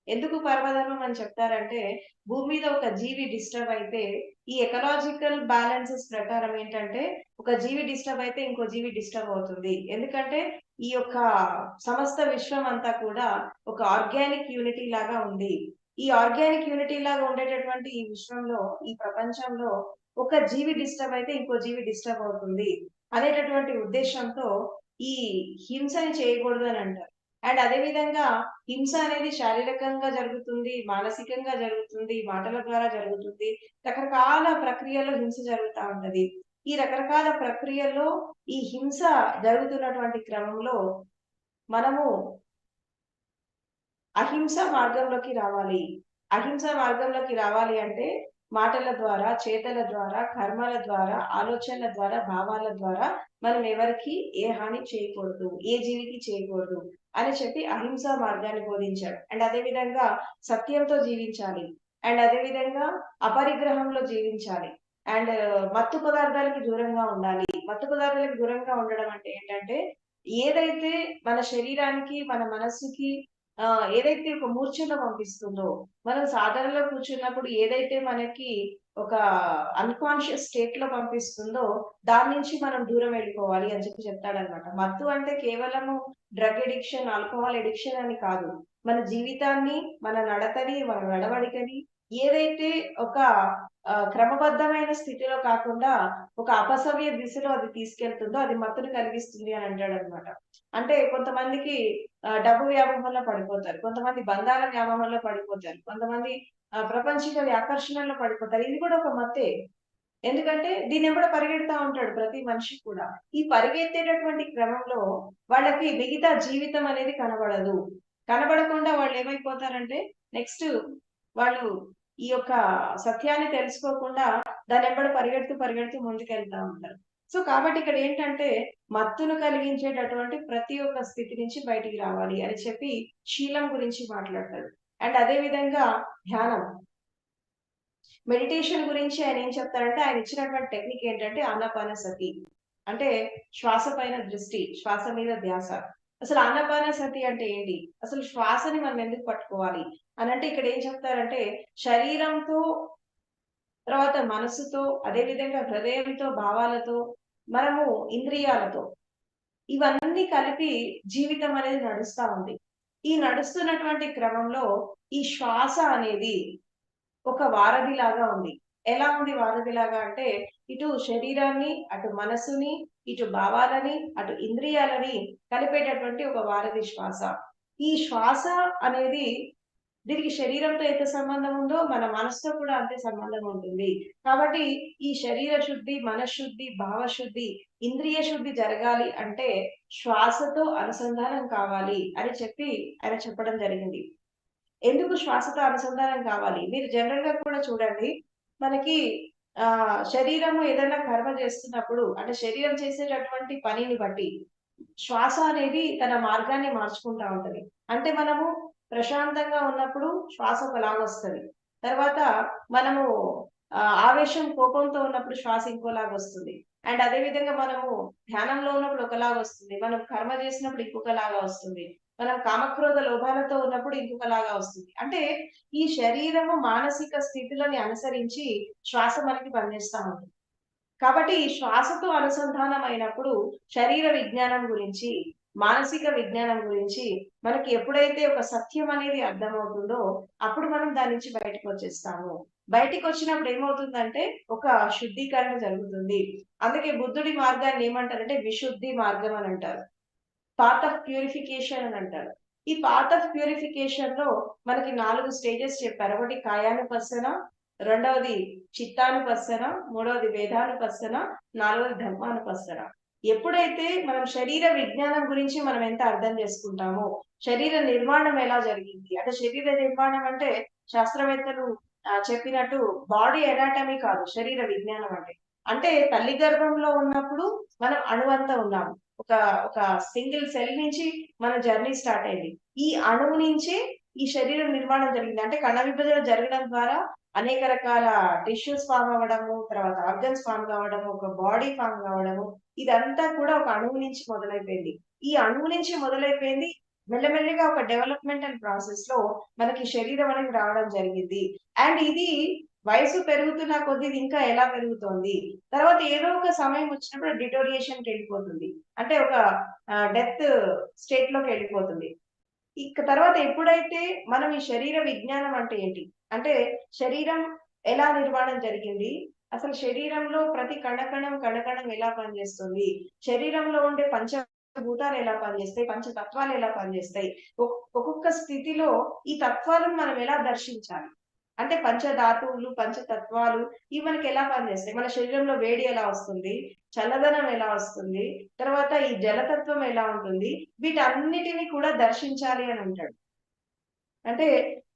Speaker 2: ఎందుకు పరమధర్మం అని చెప్తారంటే భూమి మీద ఒక జీవి డిస్టర్బ్ అయితే ఈ ఎకలాజికల్ బ్యాలెన్సెస్ ప్రకారం ఏంటంటే ఒక జీవి డిస్టర్బ్ అయితే ఇంకో జీవి డిస్టర్బ్ అవుతుంది. ఎందుకంటే ఈ యొక్క సమస్త విశ్వం అంతా కూడా ఒక ఆర్గానిక్ యూనిటీ లాగా ఉంది. ఈ ఆర్గానిక్ యూనిటీ లాగా ఉండేటటువంటి ఈ విశ్వంలో, ఈ ప్రపంచంలో ఒక జీవి డిస్టర్బ్ అయితే ఇంకో జీవి డిస్టర్బ్ అవుతుంది అనేటటువంటి ఉద్దేశంతో ఈ హింసని చేయకూడదు అని అంటారు. అండ్ అదే విధంగా హింస అనేది శారీరకంగా జరుగుతుంది, మానసికంగా జరుగుతుంది, మాటల ద్వారా జరుగుతుంది, రకరకాల ప్రక్రియలో హింస జరుగుతూ ఉంటది. ఈ రకరకాల ప్రక్రియల్లో ఈ హింస జరుగుతున్నటువంటి క్రమంలో మనము అహింస మార్గంలోకి రావాలి. అహింస మార్గంలోకి రావాలి అంటే మాటల ద్వారా, చేతల ద్వారా, కర్మల ద్వారా, ఆలోచనల ద్వారా, భావాల ద్వారా మనం ఎవరికి ఏ హాని చేయకూడదు, ఏ జీవికి చేయకూడదు అని చెప్పి అహింస మార్గాన్ని బోధించాడు. అండ్ అదే విధంగా సత్యంతో జీవించాలి, అండ్ అదే విధంగా అపరిగ్రహంలో జీవించాలి, అండ్ మత్తు పదార్థాలకి దూరంగా ఉండాలి. మత్తు పదార్థాలకు దూరంగా ఉండడం అంటే ఏంటంటే ఏదైతే మన శరీరానికి, మన మనస్సుకి ఏదైతే ఒక మూర్ఛలో పంపిస్తుందో, మనం సాధనలో కూర్చున్నప్పుడు ఏదైతే మనకి ఒక అన్‌కాన్షియస్ స్టేట్ లో పంపిస్తుందో దాని నుంచి మనం దూరం వెళ్ళిపోవాలి అని చెప్పి చెప్తాడన్నమాట. మత్తు అంటే కేవలము డ్రగ్ అడిక్షన్, ఆల్కహాల్ అడిక్షన్ అని కాదు. మన జీవితాన్ని, మన నడతని, మన నడవడికని ఏదైతే ఒక క్రమబద్ధమైన స్థితిలో కాకుండా ఒక అపసవ్య దిశలో అది తీసుకెళ్తుందో అది మత్తుని కలిగిస్తుంది అని అంటాడన్నమాట. అంటే కొంతమందికి డబ్బు వ్యామోహంలో పడిపోతారు, కొంతమంది బంధాల వ్యామోహంలో పడిపోతారు, కొంతమంది ప్రపంచిక ఆకర్షణలో పడిపోతారు. ఇది కూడా ఒక మత్తే. ఎందుకంటే దీని వెంబడ పరిగెడతా ఉంటాడు ప్రతి మనిషి కూడా. ఈ పరిగెత్తేటటువంటి క్రమంలో వాళ్ళకి మిగతా జీవితం అనేది కనబడదు. కనబడకుండా వాళ్ళు ఏమైపోతారంటే నెక్స్ట్ వాళ్ళు ఈ యొక్క సత్యాన్ని తెలుసుకోకుండా దాని వెంబడ పరిగెడుతూ ముందుకెళ్తా ఉంటారు. సో కాబట్టి ఇక్కడ ఏంటంటే మత్తును కలిగించేటటువంటి ప్రతి ఒక్క స్థితి నుంచి బయటికి రావాలి అని చెప్పి శీలం గురించి మాట్లాడతాడు. అండ్ అదే విధంగా ధ్యానం, మెడిటేషన్ గురించి ఆయన ఏం చెప్తారంటే ఆయన ఇచ్చినటువంటి టెక్నిక్ ఏంటంటే ఆనాపానసతి, అంటే శ్వాస పైన దృష్టి, శ్వాస మీద ధ్యాస. అసలు ఆనాపానసతి అంటే ఏంటి, అసలు శ్వాసని మనం ఎందుకు పట్టుకోవాలి అని అంటే ఇక్కడ ఏం చెప్తారంటే శరీరంతో, తర్వాత మనసుతో, అదే విధంగా హృదయంతో, భావాలతో, మనము ఇంద్రియాలతో, ఇవన్నీ కలిపి జీవితం అనేది నడుస్తా ఉంది. ఈ నడుస్తున్నటువంటి క్రమంలో ఈ శ్వాస అనేది ఒక వారధి లాగా ఉంది. ఎలా ఉంది వారధి లాగా అంటే ఇటు శరీరాన్ని, అటు మనసుని, ఇటు భావాలని, అటు ఇంద్రియాలని కలిపేటటువంటి ఒక వారధి శ్వాస. ఈ శ్వాస అనేది దీనికి శరీరంతో ఎంత సంబంధం ఉందో మన మనసుతో కూడా అంతే సంబంధం ఉంటుంది. కాబట్టి ఈ శరీర శుద్ధి, మనశుద్ధి, భావశుద్ధి, ఇంద్రియ శుద్ధి జరగాలి అంటే శ్వాసతో అనుసంధానం కావాలి అని చెప్పి ఆయన చెప్పడం జరిగింది. ఎందుకు శ్వాసతో అనుసంధానం కావాలి? మీరు జనరల్ గా కూడా చూడండి, మనకి శరీరము ఏదైనా కర్మ చేస్తున్నప్పుడు అంటే శరీరం చేసేటటువంటి పనిని బట్టి శ్వాస అనేది తన మార్గాన్ని మార్చుకుంటా ఉంటది. అంటే మనము ప్రశాంతంగా ఉన్నప్పుడు శ్వాస ఒకలాగొస్తది. తర్వాత మనము ఆవేశం, కోపంతో ఉన్నప్పుడు శ్వాస ఇంకోలాగొస్తుంది. అండ్ అదే విధంగా మనము ధ్యానంలో ఉన్నప్పుడు ఒకలాగొస్తుంది. మనం కర్మ చేసినప్పుడు ఇంకొకలాగా వస్తుంది. మనం కామక్రోధ లోభాలతో ఉన్నప్పుడు ఇంకొకలాగా వస్తుంది. అంటే ఈ శరీరము మానసిక స్థితులని అనుసరించి శ్వాస మనకి పనిచేస్తా ఉంటుంది. కాబట్టి ఈ శ్వాసతో అనుసంధానం అయినప్పుడు శరీర విజ్ఞానం గురించి, మానసిక విజ్ఞానం గురించి మనకి ఎప్పుడైతే ఒక సత్యం అనేది అర్థమవుతుందో అప్పుడు మనం దాని నుంచి బయటకు వచ్చేస్తాము. బయటికి వచ్చినప్పుడు ఏమవుతుందంటే ఒక శుద్ధీకరణ జరుగుతుంది. అందుకే బుద్ధుడి మార్గాన్ని ఏమంటారంటే విశుద్ధి మార్గం అని అంటారు. పాత్ ఆఫ్ ప్యూరిఫికేషన్ అని అంటారు. ఈ పాత్ ఆఫ్ ప్యూరిఫికేషన్ లో మనకి 4 స్టేజెస్ చెప్పారు. ఒకటి కాయానుపස්සన, రెండవది చిత్తానుపස්සన, మూడవది వేదానుపස්සన, నాలుగవది ధర్మానుపස්සన. ఎప్పుడైతే మనం శరీర విజ్ఞానం గురించి మనం ఎంత అర్థం చేసుకుంటామో, శరీర నిర్మాణం ఎలా జరిగింది అంటే శరీర నిర్మాణం అంటే శాస్త్రవేత్తలు చెప్పినట్టు బాడీ ఎనాటమీ కాదు, శరీర విజ్ఞానం అంటే. అంటే తల్లి గర్భంలో ఉన్నప్పుడు మనం అణువంతా ఉన్నాము. ఒక ఒక సింగిల్ సెల్ నుంచి మన జర్నీ స్టార్ట్ అయింది. ఈ అణువు నుంచే ఈ శరీరం నిర్మాణం జరిగింది. అంటే కణ విభజన జరగడం ద్వారా అనేక రకాల టిష్యూస్ ఫామ్ అవ్వడము, తర్వాత ఆర్గన్స్ ఫామ్ కావడము, ఒక బాడీ ఫామ్ కావడము, ఇదంతా కూడా ఒక అణువు నుంచి మొదలైపోయింది. ఈ అణువు నుంచి మొదలైపోయింది మెల్లమెల్లిగా ఒక డెవలప్మెంటల్ ప్రాసెస్ లో మనకి శరీరం అనేది రావడం జరిగింది. అండ్ ఇది వయసు పెరుగుతున్న కొద్దీ ఇది ఇంకా ఎలా పెరుగుతోంది, తర్వాత ఏదో ఒక సమయం వచ్చినప్పుడు డిటోరియేషన్ వెళ్ళిపోతుంది. అంటే ఒక డెత్ స్టేట్ లోకి వెళ్ళిపోతుంది. ఇక తర్వాత ఎప్పుడైతే మనం ఈ శరీర విజ్ఞానం అంటే ఏంటి అంటే శరీరం ఎలా నిర్మాణం జరిగింది, అసలు శరీరంలో ప్రతి కణకణం ఎలా పనిచేస్తుంది, శరీరంలో ఉండే పంచభూతాలు ఎలా పనిచేస్తాయి, పంచతత్వాలు ఎలా పనిచేస్తాయి, ఒక్కొక్క స్థితిలో ఈ తత్వాలను మనం ఎలా దర్శించాలి, అంటే పంచధాతువులు, పంచతత్వాలు ఇవి మనకి ఎలా పనిచేస్తాయి, మన శరీరంలో వేడి ఎలా వస్తుంది, చల్లదనం ఎలా వస్తుంది, తర్వాత ఈ జలతత్వం ఎలా ఉంటుంది, వీటన్నిటిని కూడా దర్శించాలి అని అంటాడు. అంటే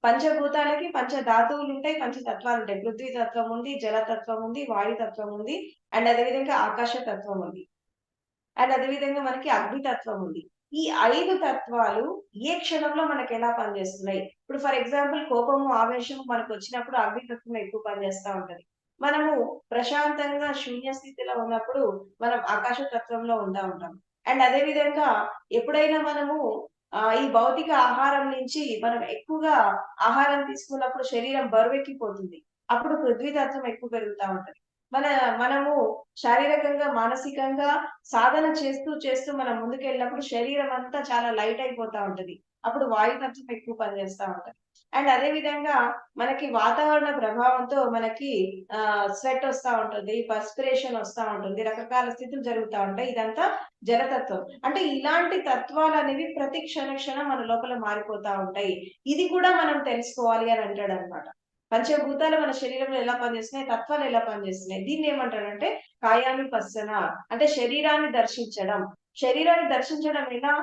Speaker 2: పంచభూతాలకి పంచధాతువులు ఉంటాయి, పంచతత్వాలు ఉంటాయి. పృథ్వీ తత్వం ఉంది, జలతత్వం ఉంది, వాయుతత్వం ఉంది, అండ్ అదేవిధంగా ఆకాశ తత్వం ఉంది, అండ్ అదేవిధంగా మనకి అగ్నితత్వం ఉంది. ఈ 5 తత్వాలు ఏ క్షణంలో మనకి ఎలా పనిచేస్తున్నాయి. ఇప్పుడు ఫర్ ఎగ్జాంపుల్ కోపము, ఆవేశం మనకు వచ్చినప్పుడు అగ్నితత్వం ఎక్కువ పనిచేస్తా ఉంటది. మనము ప్రశాంతంగా శూన్య స్థితిలో ఉన్నప్పుడు మనం ఆకాశ తత్వంలో ఉంటాం. అండ్ అదే విధంగా ఎప్పుడైనా మనము ఈ భౌతిక ఆహారం నుంచి మనం ఎక్కువగా ఆహారం తీసుకున్నప్పుడు శరీరం బరువెక్కిపోతుంది. అప్పుడు పృథ్వీ తత్వం ఎక్కువ పెరుగుతా ఉంటది. మనము శారీరకంగా, మానసికంగా సాధన చేస్తూ మనం ముందుకెళ్ళినప్పుడు శరీరం అంతా చాలా లైట్ అయిపోతా ఉంటది. అప్పుడు వాయుతత్వం ఎక్కువ పనిచేస్తా ఉంటది. అండ్ అదే విధంగా మనకి వాతావరణ ప్రభావంతో మనకి స్వెట్ వస్తా ఉంటుంది, పర్స్పిరేషన్ వస్తా ఉంటుంది, రకరకాల స్థితులు జరుగుతా ఉంటాయి. ఇదంతా జలతత్వం. అంటే ఇలాంటి తత్వాలు అనేవి ప్రతి క్షణం మన లోపల మారిపోతా ఉంటాయి. ఇది కూడా మనం తెలుసుకోవాలి అని అంటాడు అనమాట. పంచభూతాలు మన శరీరంలో ఎలా పనిచేస్తున్నాయి, తత్వాలు ఎలా పనిచేస్తున్నాయి. దీన్ని ఏమంటాడంటే కాయానుపస్సన, అంటే శరీరాన్ని దర్శించడం. శరీరాన్ని దర్శించడం ఎలా?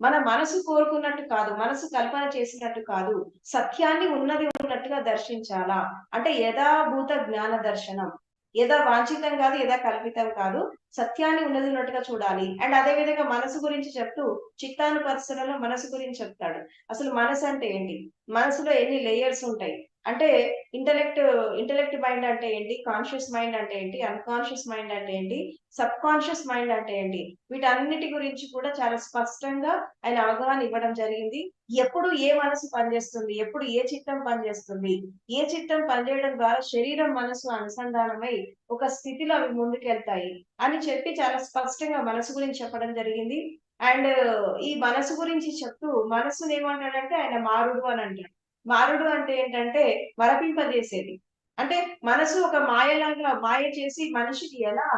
Speaker 2: మన మనసు కోరుకున్నట్టు కాదు, మనసు కల్పన చేసినట్టు కాదు, సత్యాన్ని ఉన్నది ఉన్నట్టుగా దర్శించాలా. అంటే యథాభూత జ్ఞాన దర్శనం. యథా వాంఛితం కాదు, యథా కల్పితం కాదు, సత్యాన్ని ఉన్నది ఉన్నట్టుగా చూడాలి. అండ్ అదే విధంగా మనసు గురించి చెప్తూ చిత్తానుపర్శనలో మనసు గురించి చెప్తాడు. అసలు మనసు అంటే ఏంటి, మనసులో ఎన్ని లేయర్స్ ఉంటాయి, అంటే ఇంటెలెక్ట్ మైండ్ అంటే ఏంటి, కాన్షియస్ మైండ్ అంటే ఏంటి, అన్కాన్షియస్ మైండ్ అంటే ఏంటి, సబ్ కాన్షియస్ మైండ్ అంటే ఏంటి, వీటన్నిటి గురించి కూడా చాలా స్పష్టంగా ఆయన అవగాహన ఇవ్వడం జరిగింది. ఎప్పుడు ఏ మనసు పనిచేస్తుంది, ఎప్పుడు ఏ చిత్తం పనిచేస్తుంది, ఏ చిత్తం పనిచేయడం ద్వారా శరీరం మనసు అనుసంధానమై ఒక స్థితిలో అవి ముందుకెళ్తాయి అని చెప్పి చాలా స్పష్టంగా మనసు గురించి చెప్పడం జరిగింది. అండ్ ఈ మనసు గురించి చెప్తూ మనసుని ఏమంటాడంటే ఆయన మారుడు అని అంటాడు. మారుడు అంటే ఏంటంటే మరపింపజేసేది. అంటే మనసు ఒక మాయలాగా మాయ చేసి మనిషికి ఎలా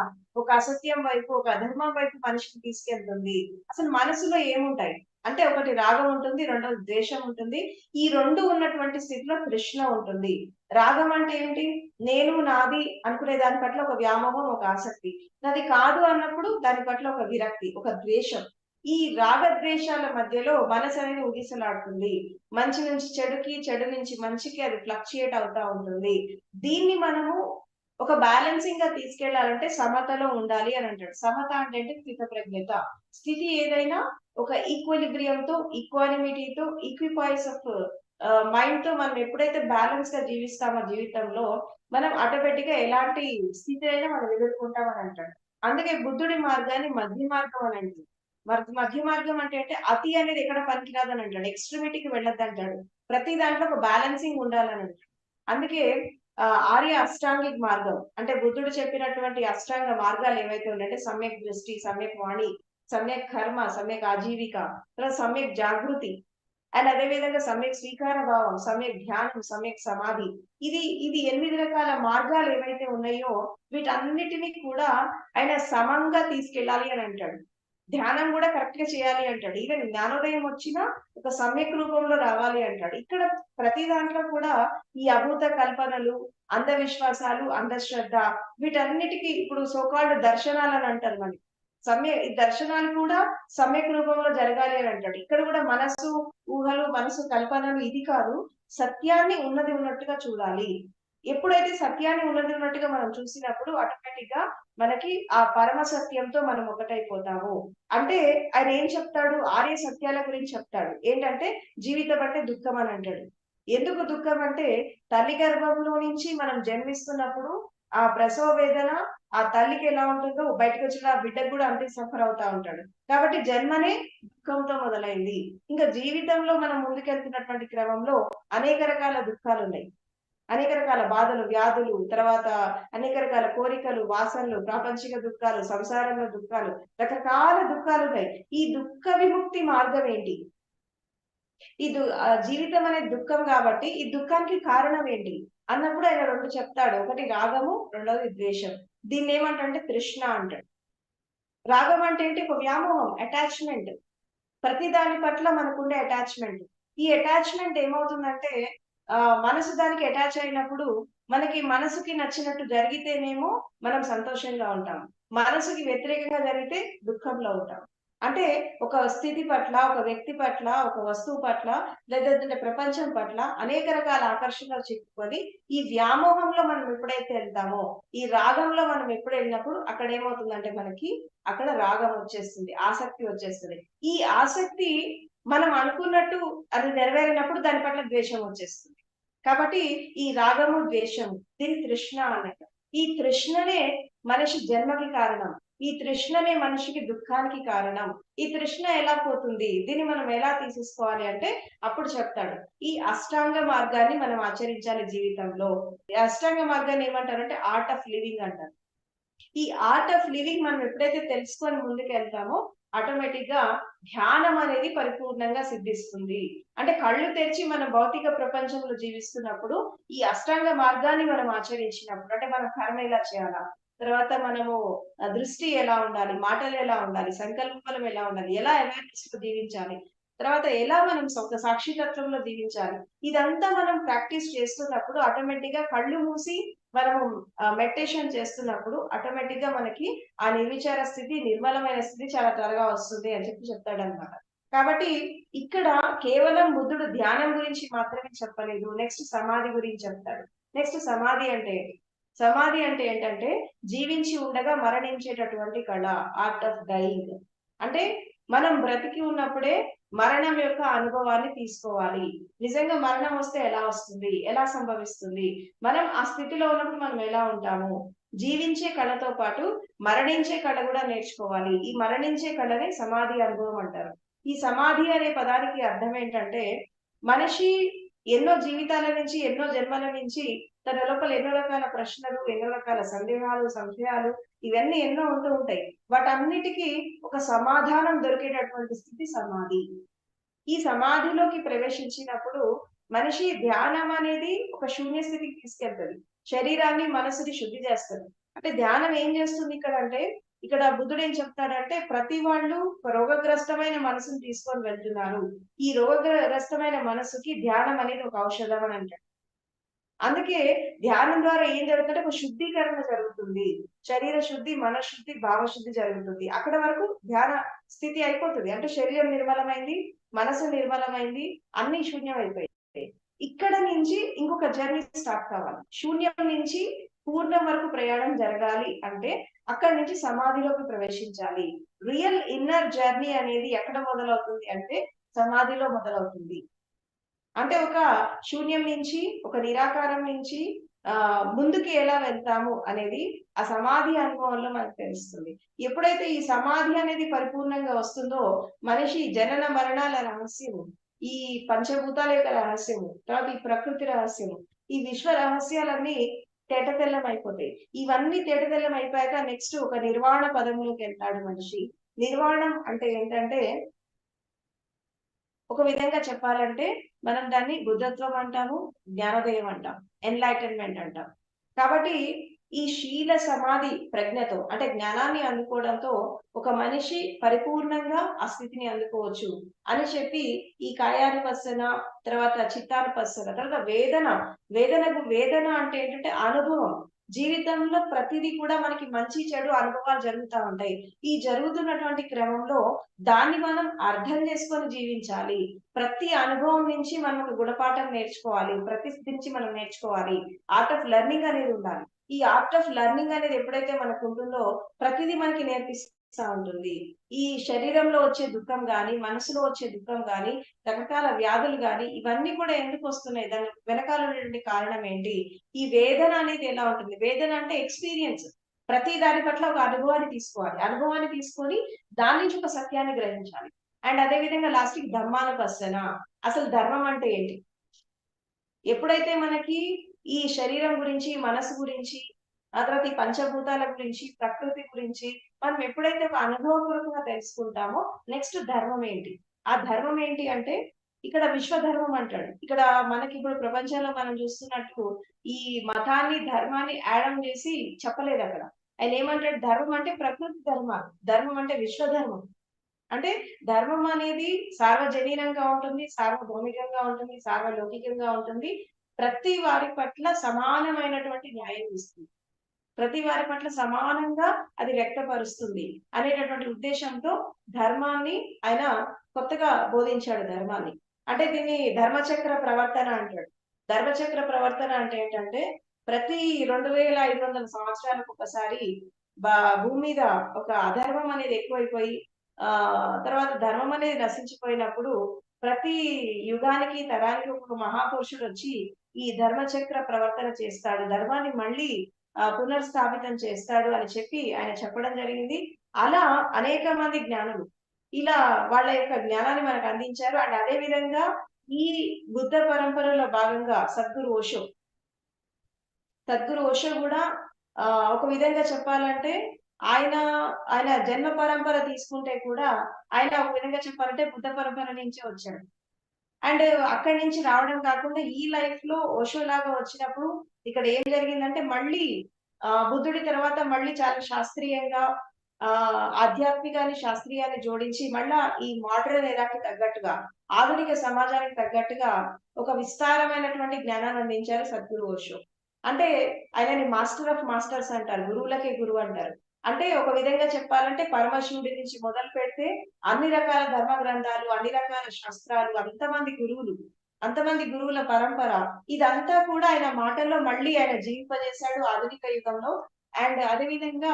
Speaker 2: ఒక అసత్యం వైపు, ఒక అధర్మం వైపు మనిషిని తీసుకెళ్తుంది. అసలు మనసులో ఏముంటాయి అంటే ఒకటి రాగం ఉంటుంది, రెండోది ద్వేషం ఉంటుంది. ఈ రెండు ఉన్నటువంటి స్థితిలో కృష్ణ ఉంటుంది. రాగం అంటే ఏంటి, నేను నాది అనుకునే దాని పట్ల ఒక వ్యామోహం, ఒక ఆసక్తి. నాది కాదు అన్నప్పుడు దాని పట్ల ఒక విరక్తి, ఒక ద్వేషం. ఈ రాగద్వేషాల మధ్యలో మనసు అనేది ఊగిసలాడుతుంది. మంచి నుంచి చెడుకి, చెడు నుంచి మంచికి అది ఫ్లక్చుయేట్ అవుతా ఉంటుంది. దీన్ని మనము ఒక బ్యాలెన్సింగ్ గా తీసుకెళ్లాలంటే సమతలో ఉండాలి అని అంటాడు. సమత అంటే స్థిత ప్రజ్ఞత. స్థితి ఏదైనా ఒక ఈక్విలిబ్రియంతో, ఈక్వానిమిటీతో, ఈక్విపాయిస్ ఆఫ్ మైండ్ తో మనం ఎప్పుడైతే బ్యాలెన్స్ గా జీవిస్తామో జీవితంలో, మనం ఆటోమేటిక్ గా ఎలాంటి స్థితి అయినా మనం ఎదుర్కొంటాం అని అంటాడు. అందుకే బుద్ధుడి మార్గాన్ని మధ్య మార్గం అని అంటాడు. మధ్య మార్గం అంటే అతి అనేది ఎక్కడ పనికిరాదని అంటాడు. ఎక్స్ట్రీమిటీకి వెళ్ళొద్దు అంటాడు. ప్రతి దాంట్లో ఒక బ్యాలెన్సింగ్ ఉండాలని అంటాడు. అందుకే ఆర్య అష్టాంగిక మార్గం అంటే బుద్ధుడు చెప్పినటువంటి అష్టాంగ మార్గాలు ఏవైతే ఉన్నాయంటే సమ్యక్ దృష్టి, సమ్యక్ వాణి, సమ్యక్ కర్మ, సమ్యక్ ఆజీవిక, తర్వాత సమ్యక్ జాగృతి, అండ్ అదే విధంగా సమ్యక్ స్వీకార భావం, సమ్యక్ ధ్యానం, సమ్యక్ సమాధి. ఇది 8 రకాల మార్గాలు ఏవైతే ఉన్నాయో వీటన్నిటిని కూడా ఆయన సమంగా తీసుకెళ్ళాలి అని అంటాడు. ధ్యానం కూడా కరెక్ట్ గా చేయాలి అంటాడు. ఈవెన్ జ్ఞానోదయం వచ్చినా ఒక సమ్యక్ రూపంలో రావాలి అంటాడు. ఇక్కడ ప్రతి దాంట్లో కూడా ఈ అభూత కల్పనలు, అంధవిశ్వాసాలు, అంధశ్రద్ధ, వీటన్నిటికీ ఇప్పుడు సోకాల్డ్ దర్శనాలు అని అంటారు మనకి. ఈ దర్శనాలు కూడా సమ్యక్ రూపంలో జరగాలి అని అంటాడు. ఇక్కడ కూడా మనసు ఊహలు, మనసు కల్పనలు ఇది కాదు, సత్యాన్ని ఉన్నది ఉన్నట్టుగా చూడాలి. ఎప్పుడైతే సత్యాన్ని ఉన్నది ఉన్నట్టుగా మనం చూసినప్పుడు ఆటోమేటిక్ గా మనకి ఆ పరమ సత్యంతో మనం ఒకటైపోతాము. అంటే ఆయన ఏం చెప్తాడు, ఆర్య సత్యాల గురించి చెప్తాడు. ఏంటంటే జీవితం అంటే దుఃఖం అని అంటాడు. ఎందుకు దుఃఖం అంటే తల్లి గర్భంలో నుంచి మనం జన్మిస్తున్నప్పుడు ఆ ప్రసవ వేదన ఆ తల్లికి ఎలా ఉంటుందో బయటకు వచ్చిన ఆ బిడ్డకు కూడా అంతే సఫర్ అవుతా ఉంటాడు. కాబట్టి జన్మనే దుఃఖంతో మొదలైంది. ఇంకా జీవితంలో మనం ముందుకెళ్తున్నటువంటి క్రమంలో అనేక రకాల దుఃఖాలు ఉన్నాయి. అనేక రకాల బాధలు, వ్యాధులు, తర్వాత అనేక రకాల కోరికలు, వాసనలు, ప్రాపంచిక దుఃఖాలు, సంసారంలో దుఃఖాలు, రకరకాల దుఃఖాలు ఉన్నాయి. ఈ దుఃఖ విముక్తి మార్గం ఏంటి? జీవితం అనేది దుఃఖం కాబట్టి ఈ దుఃఖానికి కారణం ఏంటి అన్నప్పుడు ఆయన రెండు చెప్తాడు. ఒకటి రాగము, రెండవది ద్వేషం. దీన్ని ఏమంటే తృష్ణ అంటాడు. రాగం అంటే ఏంటి, ఒక వ్యామోహం, అటాచ్మెంట్. ప్రతి దాని పట్ల మనకుండే అటాచ్మెంట్. ఈ అటాచ్మెంట్ ఏమవుతుందంటే మనసు దానికి అటాచ్ అయినప్పుడు మనకి మనసుకి నచ్చినట్టు జరిగితేనేమో మనం సంతోషంగా ఉంటాం, మనసుకి వ్యతిరేకంగా జరిగితే దుఃఖంలో ఉంటాం. అంటే ఒక స్థితి పట్ల, ఒక వ్యక్తి పట్ల, ఒక వస్తువు పట్ల, లేదంటే ప్రపంచం పట్ల అనేక రకాల ఆకర్షణలు చిక్కుకొని ఈ వ్యామోహంలో మనం ఎప్పుడైతే వెళ్తామో, ఈ రాగంలో మనం ఎప్పుడు వెళ్ళినప్పుడు అక్కడ ఏమవుతుందంటే మనకి అక్కడ రాగం వచ్చేస్తుంది, ఆసక్తి వచ్చేస్తుంది. ఈ ఆసక్తి మనం అనుకున్నట్టు అది నెరవేరినప్పుడు దాని పట్ల ద్వేషం వచ్చేస్తుంది. కాబట్టి ఈ రాగము, ద్వేషము, దీని తృష్ణ అన్నట్టు. ఈ తృష్ణనే మనిషి జన్మకి కారణం. ఈ తృష్ణనే మనిషికి దుఃఖానికి కారణం. ఈ తృష్ణ ఎలా పోతుంది, దీన్ని మనం ఎలా తీసేసుకోవాలి అంటే అప్పుడు చెప్తాడు. ఈ అష్టాంగ మార్గాన్ని మనం ఆచరించాలి జీవితంలో. ఈ అష్టాంగ మార్గాన్ని ఏమంటారంటే ఆర్ట్ ఆఫ్ లివింగ్ అంటారు. ఈ ఆర్ట్ ఆఫ్ లివింగ్ మనం ఎప్పుడైతే తెలుసుకొని ముందుకు వెళ్తామో ఆటోమేటిక్ గా ధ్యానం అనేది పరిపూర్ణంగా సిద్ధిస్తుంది. అంటే కళ్ళు తెరిచి మన భౌతిక ప్రపంచంలో జీవిస్తున్నప్పుడు ఈ అష్టాంగ మార్గాన్ని మనం ఆచరించినప్పుడు, అంటే మనం కర్మ ఎలా చేయాలా, తర్వాత మనము దృష్టి ఎలా ఉండాలి, మాటలు ఎలా ఉండాలి, సంకల్పం ఎలా ఉండాలి, ఎలా అవేర్నెస్ తో జీవించాలి, తర్వాత ఎలా మనం ఒక సాక్షితత్వంలో జీవించాలి, ఇదంతా మనం ప్రాక్టీస్ చేస్తున్నప్పుడు ఆటోమేటిక్ గా కళ్ళు మూసి మనము మెడిటేషన్ చేస్తున్నప్పుడు ఆటోమేటిక్ గా మనకి ఆ నిర్విచార స్థితి, నిర్మలమైన స్థితి చాలా త్వరగా వస్తుంది అని చెప్తాడన్నమాట. కాబట్టి ఇక్కడ కేవలం బుద్ధుడు ధ్యానం గురించి మాత్రమే చెప్పలేదు, నెక్స్ట్ సమాధి గురించి చెప్తాడు. నెక్స్ట్ సమాధి అంటే ఏంటి? సమాధి అంటే ఏంటంటే జీవించి ఉండగా మరణించేటటువంటి కళ, ఆర్ట్ ఆఫ్ డైయింగ్. అంటే మనం బ్రతికి ఉన్నప్పుడే మరణం యొక్క అనుభవాన్ని తీసుకోవాలి. నిజంగా మరణం వస్తే ఎలా వస్తుంది, ఎలా సంభవిస్తుంది, మనం ఆ స్థితిలో ఉన్నప్పుడు మనం ఎలా ఉంటాము, జీవించే కళతో పాటు మరణించే కళ కూడా నేర్చుకోవాలి. ఈ మరణించే కళనే సమాధి అనుభవం అంటారు. ఈ సమాధి అనే పదానికి అర్థం ఏంటంటే మనిషి ఎన్నో జీవితాల నుంచి, ఎన్నో జన్మల నుంచి తన లోపల ఎన్నో రకాల ప్రశ్నలు, ఎన్నో రకాల సందేహాలు, సంశయాలు, ఇవన్నీ ఎన్నో ఉంటూ ఉంటాయి. వాటన్నిటికీ ఒక సమాధానం దొరికేటటువంటి స్థితి సమాధి. ఈ సమాధిలోకి ప్రవేశించినప్పుడు మనిషి ధ్యానం అనేది ఒక శూన్య స్థితికి తీసుకెళ్తుంది. శరీరాన్ని, మనసుని శుద్ధి చేస్తుంది. అంటే ధ్యానం ఏం చేస్తుంది ఇక్కడ అంటే, ఇక్కడ బుద్ధుడు ఏం చెప్తాడంటే ప్రతి వాళ్ళు రోగగ్రస్తమైన మనసుని తీసుకొని వెళ్తున్నారు. ఈ రోగగ్రస్తమైన మనసుకి ధ్యానం అనేది ఒక ఔషధం అని అంటాడు. అందుకే ధ్యానం ద్వారా ఏం జరుగుతుందంటే ఒక శుద్ధీకరణ జరుగుతుంది. శరీర శుద్ధి, మనశుద్ధి, భావశుద్ధి జరుగుతుంది. అక్కడ వరకు ధ్యాన స్థితి అయిపోతుంది. అంటే శరీరం నిర్మలమైంది, మనసు నిర్మలమైంది, అన్ని శూన్యం అయిపోయాయి. ఇక్కడ నుంచి ఇంకొక జర్నీ స్టార్ట్ కావాలి. శూన్యం నుంచి పూర్ణం వరకు ప్రయాణం జరగాలి అంటే అక్కడి నుంచి సమాధిలోకి ప్రవేశించాలి. రియల్ ఇన్నర్ జర్నీ అనేది ఎక్కడ మొదలవుతుంది అంటే సమాధిలో మొదలవుతుంది. అంటే ఒక శూన్యం నుంచి, ఒక నిరాకారం నుంచి ముందుకి ఎలా వెళ్తాము అనేది ఆ సమాధి అనుభవంలో మనకు తెలుస్తుంది. ఎప్పుడైతే ఈ సమాధి అనేది పరిపూర్ణంగా వస్తుందో మనిషి జనన మరణాల రహస్యము, ఈ పంచభూతాల యొక్క రహస్యము, తర్వాత ఈ ప్రకృతి రహస్యము, ఈ విశ్వ రహస్యాలన్నీ తేటతెల్లం అయిపోతాయి. ఇవన్నీ తేటతెల్లం అయిపోయాక నెక్స్ట్ ఒక నిర్వాణ పదంలోకి వెళ్తాడు మనిషి. నిర్వాణం అంటే ఏంటంటే ఒక విధంగా చెప్పాలంటే మనం దాన్ని బుద్ధత్వం అంటాము, జ్ఞానోదయం అంటాం, ఎన్లైటన్మెంట్ అంటాం. కాబట్టి ఈ శీల సమాధి ప్రజ్ఞతో అంటే జ్ఞానాన్ని అందుకోవడంతో ఒక మనిషి పరిపూర్ణంగా ఆ స్థితిని అందుకోవచ్చు అని చెప్పి ఈ కాయానుపස්සన, తర్వాత చిత్తానుపස්සన, తర్వాత వేదన అంటే ఏంటంటే అనుభవం. జీవితంలో ప్రతిదీ కూడా మనకి మంచి చెడు అనుభవాలు జరుగుతూ ఉంటాయి. ఈ జరుగుతున్నటువంటి క్రమంలో దాన్ని మనం అర్థం చేసుకొని జీవించాలి. ప్రతి అనుభవం నుంచి మనం ఒక గుణపాఠం నేర్చుకోవాలి. ప్రతి స్థితి నుంచి మనం నేర్చుకోవాలి. ఆర్ట్ ఆఫ్ లెర్నింగ్ అనేది ఉండాలి. ఈ ఆర్ట్ ఆఫ్ లెర్నింగ్ అనేది ఎప్పుడైతే మనకు ఉంటుందో ప్రతిదీ మనకి నేర్పిస్తూ ఉంటుంది. ఈ శరీరంలో వచ్చే దుఃఖం గాని, మనసులో వచ్చే దుఃఖం గాని, రకరకాల వ్యాధులు గాని, ఇవన్నీ కూడా ఎందుకు వస్తున్నాయి, దాని వెనకాల ఉన్నటువంటి కారణం ఏంటి, ఈ వేదన అనేది ఎలా ఉంటుంది. వేదన అంటే ఎక్స్పీరియన్స్. ప్రతి దాని పట్ల ఒక అనుభవాన్ని తీసుకోవాలి. అనుభవాన్ని తీసుకొని దాని నుంచి ఒక సత్యాన్ని గ్రహించాలి. అండ్ అదే విధంగా లాస్ట్ కి ధర్మానుపස්සన. అసలు ధర్మం అంటే ఏంటి? ఎప్పుడైతే మనకి ఈ శరీరం గురించి, మనసు గురించి, ఆ తర్వాత ఈ పంచభూతాల గురించి, ప్రకృతి గురించి మనం ఎప్పుడైతే ఒక అనుభవపూర్వకంగా తెలుసుకుంటామో నెక్స్ట్ ధర్మం ఏంటి? ఆ ధర్మం ఏంటి అంటే ఇక్కడ విశ్వధర్మం అంటాడు. ఇక్కడ మనకి ఇప్పుడు ప్రపంచంలో మనం చూస్తున్నట్టు ఈ మతాన్ని, ధర్మాన్ని యాడమ్ చేసి చెప్పలేదు అక్కడ. ఆయన ఏమంటాడు, ధర్మం అంటే ప్రకృతి ధర్మాలు, ధర్మం అంటే విశ్వధర్మం. అంటే ధర్మం అనేది సార్వజనీనంగా ఉంటుంది, సార్వభౌమికంగా ఉంటుంది, సార్వలౌకికంగా ఉంటుంది. ప్రతి వారి పట్ల సమానమైనటువంటి న్యాయం ఇస్తుంది. ప్రతి వారి పట్ల సమానంగా అది వ్యక్తపరుస్తుంది అనేటటువంటి ఉద్దేశంతో ధర్మాన్ని ఆయన కొత్తగా బోధించాడు ధర్మాన్ని. అంటే దీన్ని ధర్మచక్ర ప్రవర్తన అంటాడు. ధర్మచక్ర ప్రవర్తన అంటే ఏంటంటే ప్రతి 2500 సంవత్సరాలకు ఒకసారి భూమి మీద ఒక అధర్మం అనేది ఎక్కువైపోయి తర్వాత ధర్మం అనేది నశించిపోయినప్పుడు ప్రతి యుగానికి, తరానికి ఒక మహాపురుషుడు వచ్చి ఈ ధర్మచక్ర ప్రవర్తన చేస్తాడు, ధర్మాన్ని మళ్ళీ పునర్స్థాపితం చేస్తాడు అని చెప్పి ఆయన చెప్పడం జరిగింది. అలా అనేక మంది జ్ఞానులు ఇలా వాళ్ళ యొక్క జ్ఞానాన్ని మనకు అందించారు. అండ్ అదే విధంగా ఈ బుద్ధ పరంపరలో భాగంగా సద్గురు ఓషో కూడా ఒక విధంగా చెప్పాలంటే ఆయన ఆయన జన్మ పరంపర తీసుకుంటే కూడా ఆయన ఒక విధంగా చెప్పాలంటే బుద్ధ పరంపర నుంచే వచ్చాడు. అండ్ అక్కడి నుంచి రావడం కాకుండా ఈ లైఫ్ లో ఓషో లాగా వచ్చినప్పుడు ఇక్కడ ఏం జరిగిందంటే మళ్ళీ బుద్ధుడి తర్వాత మళ్ళీ చాలా శాస్త్రీయంగా ఆధ్యాత్మికాన్ని, శాస్త్రీయాన్ని జోడించి మళ్ళా ఈ మోడర్న్ ఎరాకి తగ్గట్టుగా, ఆధునిక సమాజానికి తగ్గట్టుగా ఒక విస్తారమైనటువంటి జ్ఞానాన్ని అందించారు సద్గురు ఓషో. అంటే ఆయనని మాస్టర్ ఆఫ్ మాస్టర్స్ అంటారు. గురువులకే గురువు అంటారు. అంటే ఒక విధంగా చెప్పాలంటే పరమశివుడి నుంచి మొదలుపెడితే అన్ని రకాల ధర్మ గ్రంథాలు, అన్ని రకాల శాస్త్రాలు, అంతమంది గురువుల పరంపర ఇదంతా కూడా ఆయన మాటల్లో మళ్ళీ ఆయన జీవింపజేశాడు ఆధునిక యుగంలో. అండ్ అదే విధంగా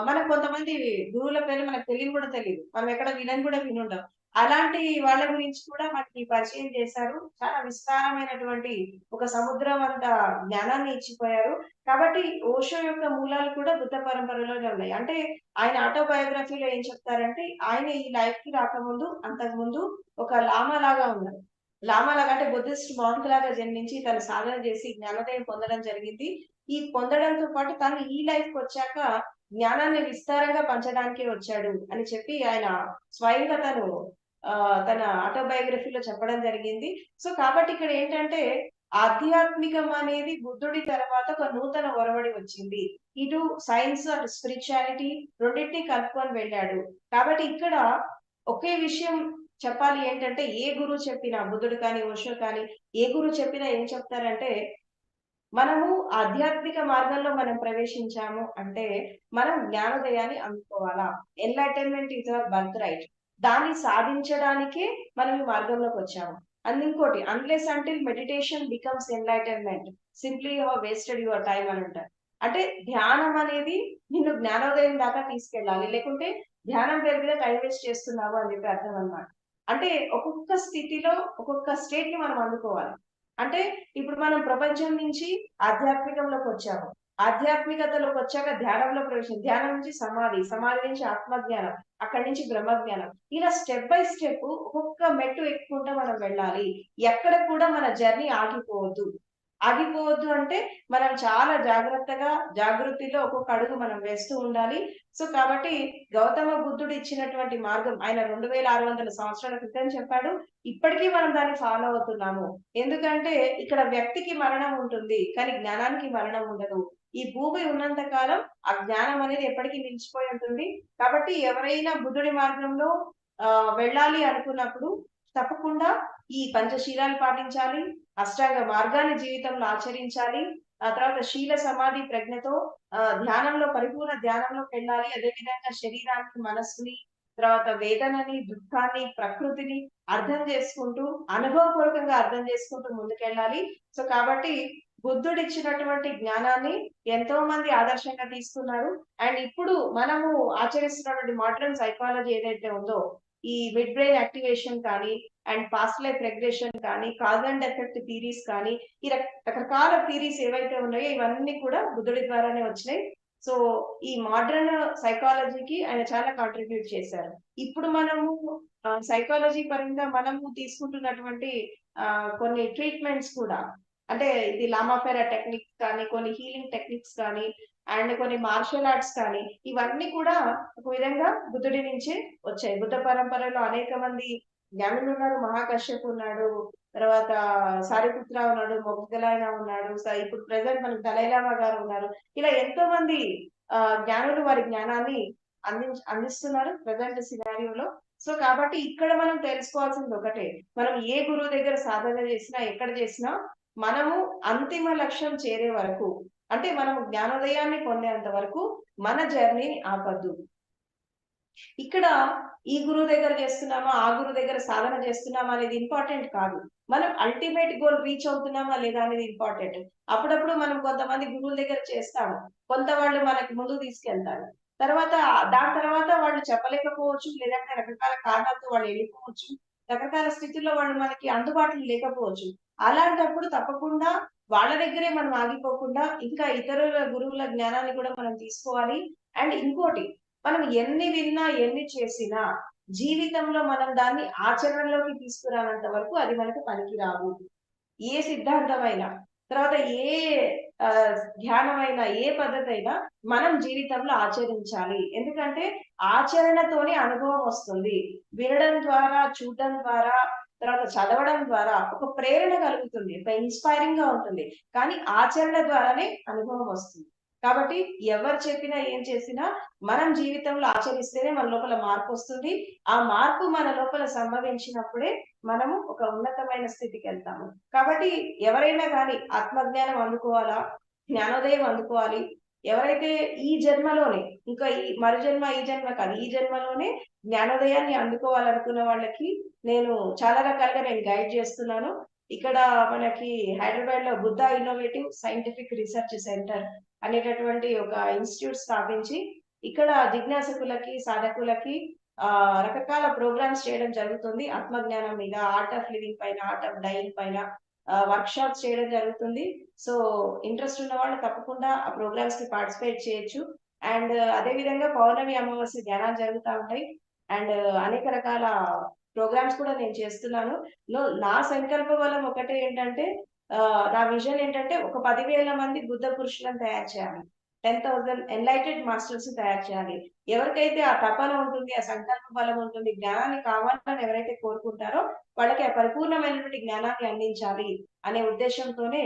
Speaker 2: మనకు కొంతమంది గురువుల పేర్లు మనకు తెలియని కూడా తెలీదు. మనం ఎక్కడ వినని కూడా వినుండం. అలాంటి వాళ్ళ గురించి కూడా మనకి పరిచయం చేశారు. చాలా విస్తారమైనటువంటి ఒక సముద్రం అంత జ్ఞానాన్ని ఇచ్చిపోయారు. కాబట్టి ఓషో యొక్క మూలాలు కూడా బుద్ధ పరంపరలోనే ఉన్నాయి. అంటే ఆయన ఆటోబయోగ్రఫీలో ఏం చెప్తారంటే, ఆయన ఈ లైఫ్‌కి రాకముందు, అంతకుముందు ఒక లామా లాగా ఉన్నారు. లామా లాగా అంటే బుద్ధిస్ట్ మాంక్ లాగా జన్మించి తను సాధన చేసి జ్ఞానోదయం పొందడం జరిగింది. ఈ పొందడంతో పాటు తను ఈ లైఫ్‌కొచ్చాక జ్ఞానాన్ని విస్తారంగా పంచడానికే వచ్చాడు అని చెప్పి ఆయన స్వయంగా తన ఆటోబయోగ్రఫీలో చెప్పడం జరిగింది. సో, కాబట్టి ఇక్కడ ఏంటంటే ఆధ్యాత్మికం అనేది బుద్ధుడి తర్వాత ఒక నూతన ఒరవడి వచ్చింది. ఇటు సైన్స్ అటు స్పిరిచువాలిటీ రెండిటిని కలుపుకొని వెళ్ళాడు. కాబట్టి ఇక్కడ ఒకే విషయం చెప్పాలి ఏంటంటే ఏ గురువు చెప్పినా బుద్ధుడు కానీ, ఓషో కానీ ఏ గురువు చెప్పినా ఏం చెప్తారంటే మనము ఆధ్యాత్మిక మార్గంలో మనం ప్రవేశించాము అంటే, మనం జ్ఞానోదయాన్ని అందుకోవాలా? Enlightenment is our birthright. దాన్ని సాధించడానికే మనం ఈ మార్గంలోకొచ్చాము. అండ్ ఇంకోటి unless until meditation becomes enlightenment simply you have wasted your time అని అంటారు. అంటే ధ్యానం అనేది నిన్ను జ్ఞానోదయం దాకా తీసుకెళ్ళాలి. లేకుంటే ధ్యానం పేరు మీద టైమ్ వేస్ట్ చేస్తున్నావు అని చెప్పి అర్థం అన్నమాట. అంటే ఒక్కొక్క స్థితిలో ఒక్కొక్క స్టేట్‌ని మనం అందుకోవాలి. అంటే ఇప్పుడు మనం ప్రపంచం నుంచి ఆధ్యాత్మికంలోకొచ్చాము. ఆధ్యాత్మికతలోకొచ్చాక ధ్యానంలో ధ్యానం నుంచి సమాధి, సమాధి నుంచి ఆత్మజ్ఞానం, అక్కడి నుంచి బ్రహ్మజ్ఞానం. ఇలా స్టెప్ బై స్టెప్ ఒక్కొక్క మెట్టు ఎక్కుకుంటూ మనం వెళ్ళాలి. ఎక్కడ కూడా మన జర్నీ ఆగిపోవద్దు. ఆగిపోవద్దు అంటే మనం చాలా జాగ్రత్తగా, జాగృతిలో ఒక్కొక్క అడుగు మనం వేస్తూ ఉండాలి. సో, కాబట్టి గౌతమ బుద్ధుడు ఇచ్చినటువంటి మార్గం ఆయన 2600 సంవత్సరాల క్రితం చెప్పాడు. ఇప్పటికీ మనం దాన్ని ఫాలో అవుతున్నాము. ఎందుకంటే ఇక్కడ వ్యక్తికి మరణం ఉంటుంది. కానీ జ్ఞానానికి మరణం ఉండదు. ఈ భూమి ఉన్నంత కాలం ఆ జ్ఞానం అనేది ఎప్పటికీ నిలిచిపోయి ఉంటుంది. కాబట్టి ఎవరైనా బుద్ధుడి మార్గంలో వెళ్ళాలి అనుకున్నప్పుడు తప్పకుండా ఈ పంచశీలాలు పాటించాలి. అష్టాంగ మార్గాన్ని జీవితంలో ఆచరించాలి. ఆ తర్వాత శీల సమాధి ప్రజ్ఞతో ధ్యానంలో పరిపూర్ణ ధ్యానంలోకెళ్ళాలి. అదే విధంగా శరీరాన్ని, మనస్సుని, తర్వాత వేదనని, దుఃఖాన్ని, ప్రకృతిని అర్థం చేసుకుంటూ, అనుభవపూర్వకంగా అర్థం చేసుకుంటూ ముందుకెళ్ళాలి. సో, కాబట్టి బుద్ధుడిచ్చినటువంటి జ్ఞానాన్ని ఎంతో మంది ఆదర్శంగా తీసుకున్నారు. అండ్ ఇప్పుడు మనము ఆచరిస్తున్నటువంటి మోడర్న్ సైకాలజీ ఏదైతే ఉందో, ఈ మిడ్ బ్రెయిన్ యాక్టివేషన్ కానీ, అండ్ పాస్ట్ లైఫ్ రెగ్రెషన్ కానీ, కాజ్ అండ్ ఎఫెక్ట్ థియరీస్ కానీ, ఈ రకరకాల థియరీస్ ఏవైతే ఉన్నాయో ఇవన్నీ కూడా బుద్ధుడి ద్వారానే వచ్చినాయి. సో, ఈ మోడర్న్ సైకాలజీకి ఆయన చాలా కాంట్రిబ్యూట్ చేశారు. ఇప్పుడు మనము సైకాలజీ పరంగా మనము తీసుకుంటున్నటువంటి కొన్ని ట్రీట్మెంట్స్ కూడా అంటే ఇది లామాఫెరా టెక్నిక్స్ కానీ, కొన్ని హీలింగ్ టెక్నిక్స్ కానీ, అండ్ కొన్ని మార్షల్ ఆర్ట్స్ కానీ, ఇవన్నీ కూడా ఒక విధంగా బుద్ధుడి నుంచే వచ్చాయి. బుద్ధ పరంపరలో అనేక మంది జ్ఞానులున్నారు. మహాకశ్యప్ ఉన్నాడు. తర్వాత సారిపుత్ర ఉన్నాడు. మొగ్దలాయన ఉన్నాడు. ఇప్పుడు ప్రెజెంట్ మనకు దలైలామా గారు ఉన్నారు. ఇలా ఎంతో మంది జ్ఞానులు వారి జ్ఞానాన్ని అందిస్తున్నారు ప్రెజెంట్ సినారియోలో. సో, కాబట్టి ఇక్కడ మనం తెలుసుకోవాల్సింది ఒకటే. మనం ఏ గురువు దగ్గర సాధన చేసినా, ఎక్కడ చేసినా మనము అంతిమ లక్ష్యం చేరే వరకు అంటే మనం జ్ఞానోదయాన్ని పొందేంత వరకు మన జర్నీని ఆపొద్దు. ఇక్కడ ఈ గురువు దగ్గర చేస్తున్నామా, ఆ గురువు దగ్గర సాధన చేస్తున్నామా అనేది ఇంపార్టెంట్ కాదు. మనం అల్టిమేట్ గోల్ రీచ్ అవుతున్నామా లేదా అనేది ఇంపార్టెంట్. అప్పుడప్పుడు మనం కొంతమంది గురువుల దగ్గర చేస్తాము. కొంత వాళ్ళు మనకి ముందుకు తీసుకెళ్తారు. తర్వాత దాని తర్వాత వాళ్ళు చెప్పలేకపోవచ్చు. లేదంటే రకరకాల కారణాలతో వాళ్ళు వెళ్ళిపోవచ్చు. రకరకాల స్థితుల్లో వాళ్ళు మనకి అందుబాటులో లేకపోవచ్చు. అలాంటప్పుడు తప్పకుండా వాళ్ళ దగ్గరే మనం ఆగిపోకుండా ఇంకా ఇతరుల గురువుల జ్ఞానాన్ని కూడా మనం తీసుకోవాలి. అండ్ ఇంకోటి మనం ఎన్ని విన్నా, ఎన్ని చేసినా జీవితంలో మనం దాన్ని ఆచరణలోకి తీసుకురానంత వరకు అది మనకు పనికిరాదు. ఏ సిద్ధాంతమైనా, తర్వాత ఏ ధ్యానమైనా, ఏ పద్ధతైనా మనం జీవితంలో ఆచరించాలి. ఎందుకంటే ఆచరణతోనే అనుభవం వస్తుంది. వినడం ద్వారా, చూడడం ద్వారా, తర్వాత చదవడం ద్వారా ఒక ప్రేరణ కలుగుతుంది. ఒక ఇన్‌స్పైరింగ్‌గా ఉంటుంది. కానీ ఆచరణ ద్వారానే అనుభవం వస్తుంది. కాబట్టి ఎవరు చెప్పినా ఏం చేసినా మనం జీవితంలో ఆచరిస్తేనే మన లోపల మార్పు వస్తుంది. ఆ మార్పు మన లోపల సంభవించినప్పుడే మనము ఒక ఉన్నతమైన స్థితికి వెళ్తాము. కాబట్టి ఎవరైనా కానీ ఆత్మజ్ఞానం అందుకోవాలా, జ్ఞానోదయం అందుకోవాలి. ఎవరైతే ఈ జన్మలోనే, ఇంకా ఈ జన్మ కాదు, ఈ జన్మలోనే జ్ఞానోదయాన్ని అందుకోవాలనుకున్న వాళ్ళకి నేను చాలా రకాలుగా నేను గైడ్ చేస్తున్నాను. ఇక్కడ మనకి హైదరాబాద్ లో Buddha innovative scientific research centre అనేటటువంటి ఒక ఇన్స్టిట్యూట్ స్థాపించి ఇక్కడ జిజ్ఞాసకులకి, సాధకులకి రకరకాల ప్రోగ్రామ్స్ చేయడం జరుగుతుంది. ఆత్మజ్ఞానం మీద, ఆర్ట్ ఆఫ్ లివింగ్ పైన, ఆర్ట్ ఆఫ్ డైయింగ్ పైన వర్క్ షాప్స్ చేయడం జరుగుతుంది. సో ఇంట్రెస్ట్ ఉన్న వాళ్ళు తప్పకుండా ఆ ప్రోగ్రామ్స్ కి పార్టిసిపేట్ చేయొచ్చు. అండ్ అదే విధంగా పౌర్ణమి, అమావాస్య ధ్యానాలు జరుగుతూ ఉంటాయి. అండ్ అనేక రకాల ప్రోగ్రామ్స్ కూడా నేను చేస్తున్నాను. నా సంకల్ప బలం ఒకటే ఏంటంటే, నా విజన్ ఏంటంటే ఒక 10,000 మంది బుద్ధ పురుషులను తయారు చేయాలి. 10,000 ఎన్లైటెడ్ మాస్టర్స్ తయారు చేయాలి. ఎవరికైతే ఆ తపన ఉంటుంది, ఆ సంకల్ప బలం ఉంటుంది, జ్ఞానాన్ని కావాలని ఎవరైతే కోరుకుంటారో వాళ్ళకి ఆ పరిపూర్ణమైనటువంటి జ్ఞానాన్ని అందించాలి అనే ఉద్దేశంతోనే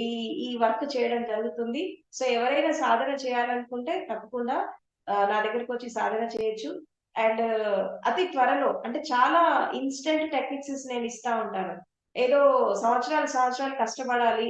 Speaker 2: ఈ ఈ వర్క్ చేయడం జరుగుతుంది. సో ఎవరైనా సాధన చేయాలనుకుంటే తప్పకుండా నా దగ్గరికి వచ్చి సాధన చేయొచ్చు. అండ్ అతి త్వరలో, అంటే చాలా ఇన్స్టెంట్ టెక్నిక్స్ నేను ఇస్తా ఉంటాను. ఏదో సంవత్సరాలు కష్టపడాలి,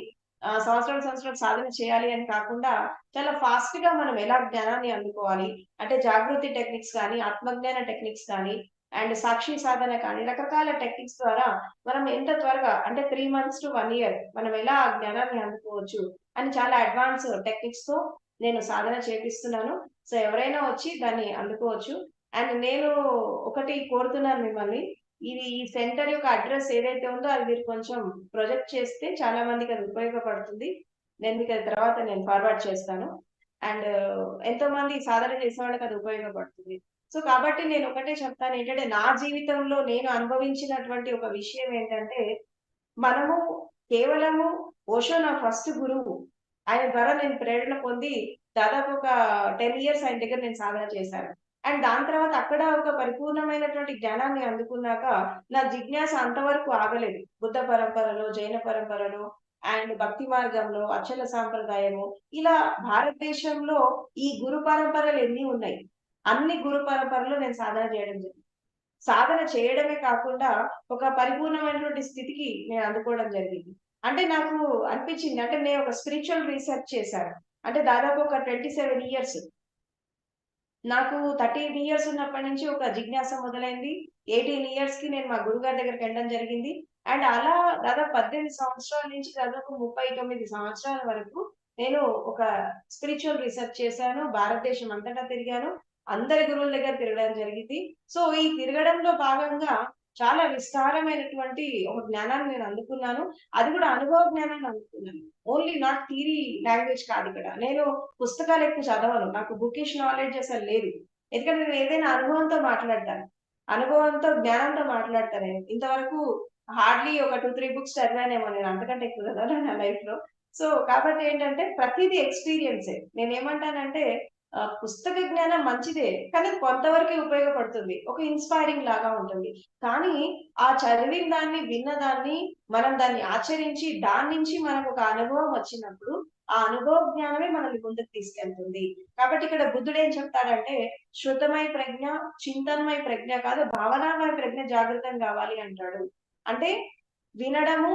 Speaker 2: సంవత్సరాలు సాధన చేయాలి అని కాకుండా చాలా ఫాస్ట్ గా మనం ఎలా జ్ఞానాన్ని అందుకోవాలి అంటే జాగృతి టెక్నిక్స్ కానీ, ఆత్మజ్ఞాన టెక్నిక్స్ కానీ, అండ్ సాక్షి సాధన కానీ, రకరకాల టెక్నిక్స్ ద్వారా మనం ఎంత త్వరగా, అంటే 3 months to 1 year మనం ఎలా ఆ జ్ఞానాన్ని అందుకోవచ్చు అని చాలా అడ్వాన్స్ టెక్నిక్స్ తో నేను సాధన చేపిస్తున్నాను. సో ఎవరైనా వచ్చి దాన్ని అందుకోవచ్చు. అండ్ నేను ఒకటి కోరుతున్నాను మిమ్మల్ని, ఈ సెంటర్ యొక్క అడ్రస్ ఏదైతే ఉందో అది మీరు కొంచెం ప్రొజెక్ట్ చేస్తే చాలా మందికి అది ఉపయోగపడుతుంది. నేను మీకు అది తర్వాత నేను ఫార్వర్డ్ చేస్తాను. అండ్ ఎంతో మంది సాధన చేసే వాళ్ళకి అది ఉపయోగపడుతుంది. సో కాబట్టి నేను ఒకటే చెప్తాను ఏంటంటే, నా జీవితంలో నేను అనుభవించినటువంటి ఒక విషయం ఏంటంటే, మనము కేవలము ఓషో నా ఫస్ట్ గురువు. ఆయన ద్వారా నేను ప్రేరణ పొంది దాదాపు ఒక 10 years ఆయన దగ్గర నేను సాధన చేశాను. అండ్ దాని తర్వాత అక్కడ ఒక పరిపూర్ణమైనటువంటి జ్ఞానాన్ని అందుకున్నాక నా జిజ్ఞాస అంతవరకు ఆగలేదు. బుద్ధ పరంపరలో, జైన పరంపరలో, అండ్ భక్తి మార్గంలో, అచల సాంప్రదాయము, ఇలా భారతదేశంలో ఈ గురు పరంపరలు ఎన్ని ఉన్నాయి, అన్ని గురు పరంపరలో నేను సాధన చేయడం జరిగింది. సాధన చేయడమే కాకుండా ఒక పరిపూర్ణమైనటువంటి స్థితికి నేను అందుకోవడం జరిగింది. అంటే నాకు అనిపించింది, అంటే నేను ఒక స్పిరిచువల్ రీసెర్చ్ చేశాను. అంటే దాదాపు ఒక 27 years, నాకు 13 years ఉన్నప్పటి నుంచి ఒక జిజ్ఞాస మొదలైంది. 18 years కి నేను మా గురుగారి దగ్గరికి వెళ్ళడం జరిగింది. అండ్ అలా దాదాపు 18 సంవత్సరాల నుంచి దాదాపు 39 సంవత్సరాల వరకు నేను ఒక స్పిరిచువల్ రీసెర్చ్ చేశాను. భారతదేశం అంతటా తిరిగాను. అందరి గురువుల దగ్గర తిరగడం జరిగింది. సో ఈ తిరగడంలో భాగంగా చాలా విస్తారమైనటువంటి ఒక జ్ఞానాన్ని నేను అందుకున్నాను. అది కూడా అనుభవ జ్ఞానాన్ని అందుకున్నాను. ఓన్లీ నాట్ థియరీ లాంగ్వేజ్ కాదు ఇక్కడ. నేను పుస్తకాలు ఎక్కువ చదవను. నాకు బుకిష్ నాలెడ్జ్ అసలు లేదు. ఎందుకంటే నేను ఏదైనా అనుభవంతో మాట్లాడతాను. అనుభవంతో, జ్ఞానంతో మాట్లాడతాను నేను. ఇంతవరకు హార్డ్లీ ఒక 2, 3 బుక్స్ చదివానేమో నేను. అంతకంటే ఎక్కువ చదవలేదు నా లైఫ్ లో. సో కాబట్టి ఏంటంటే ప్రతిదీ ఎక్స్‌పీరియన్సే. నేనేమంటానంటే పుస్తక జ్ఞానం మంచిదే. కానీ అది కొంతవరకే ఉపయోగపడుతుంది. ఒక ఇన్‌స్పైరింగ్ లాగా ఉంటుంది. కానీ ఆ చదివిన దాన్ని, విన్న దాన్ని మనం దాన్ని ఆచరించి దాని నుంచి మనకు ఒక అనుభవం వచ్చినప్పుడు ఆ అనుభవ జ్ఞానమే మనల్ని ముందుకు తీసుకెళ్తుంది. కాబట్టి ఇక్కడ బుద్ధుడు ఏం చెప్తాడంటే, శృతమై ప్రజ్ఞ, చింతనమై ప్రజ్ఞ కాదు, భావనామయ ప్రజ్ఞ జాగృతం కావాలి అంటాడు. అంటే వినడము,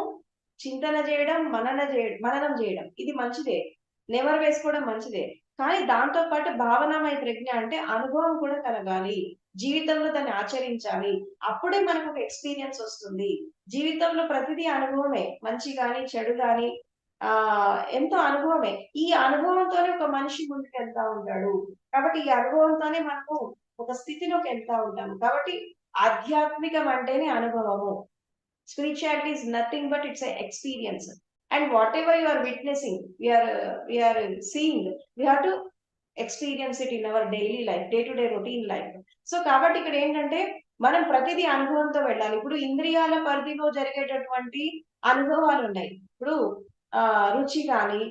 Speaker 2: చింతన చేయడం, మననం చేయడం ఇది మంచిదే. నెమరు వేసుకోవడం మంచిదే. కానీ దాంతో పాటు భావనామయ ప్రజ్ఞ అంటే అనుభవం కూడా కలగాలి. జీవితంలో దాన్ని ఆచరించాలి. అప్పుడే మనకు ఒక ఎక్స్‌పీరియన్స్ వస్తుంది. జీవితంలో ప్రతిదీ అనుభవమే. మంచి గాని, చెడు గాని ఎంతో అనుభవమే. ఈ అనుభవంతోనే ఒక మనిషి ముందుకెళ్తా ఉంటాడు. కాబట్టి ఈ అనుభవంతోనే మనము ఒక స్థితిలోకి వెళ్తా ఉంటాము. కాబట్టి ఆధ్యాత్మికం అంటేనే అనుభవము. Spirituality is nothing but it's an experience. And whatever you are witnessing, we are seeing, we have to experience it in our daily life, day to day routine life. So కాబట్టి ఇక్కడ ఏంటంటే మనం ప్రతిదీ అనుభవంతో వెళ్ళాలి. ఇప్పుడు ఇంద్రియాల పరిధిలో జరిగేటటువంటి అనుభవాలు ఉన్నాయి. ఇప్పుడు రుచి గాని,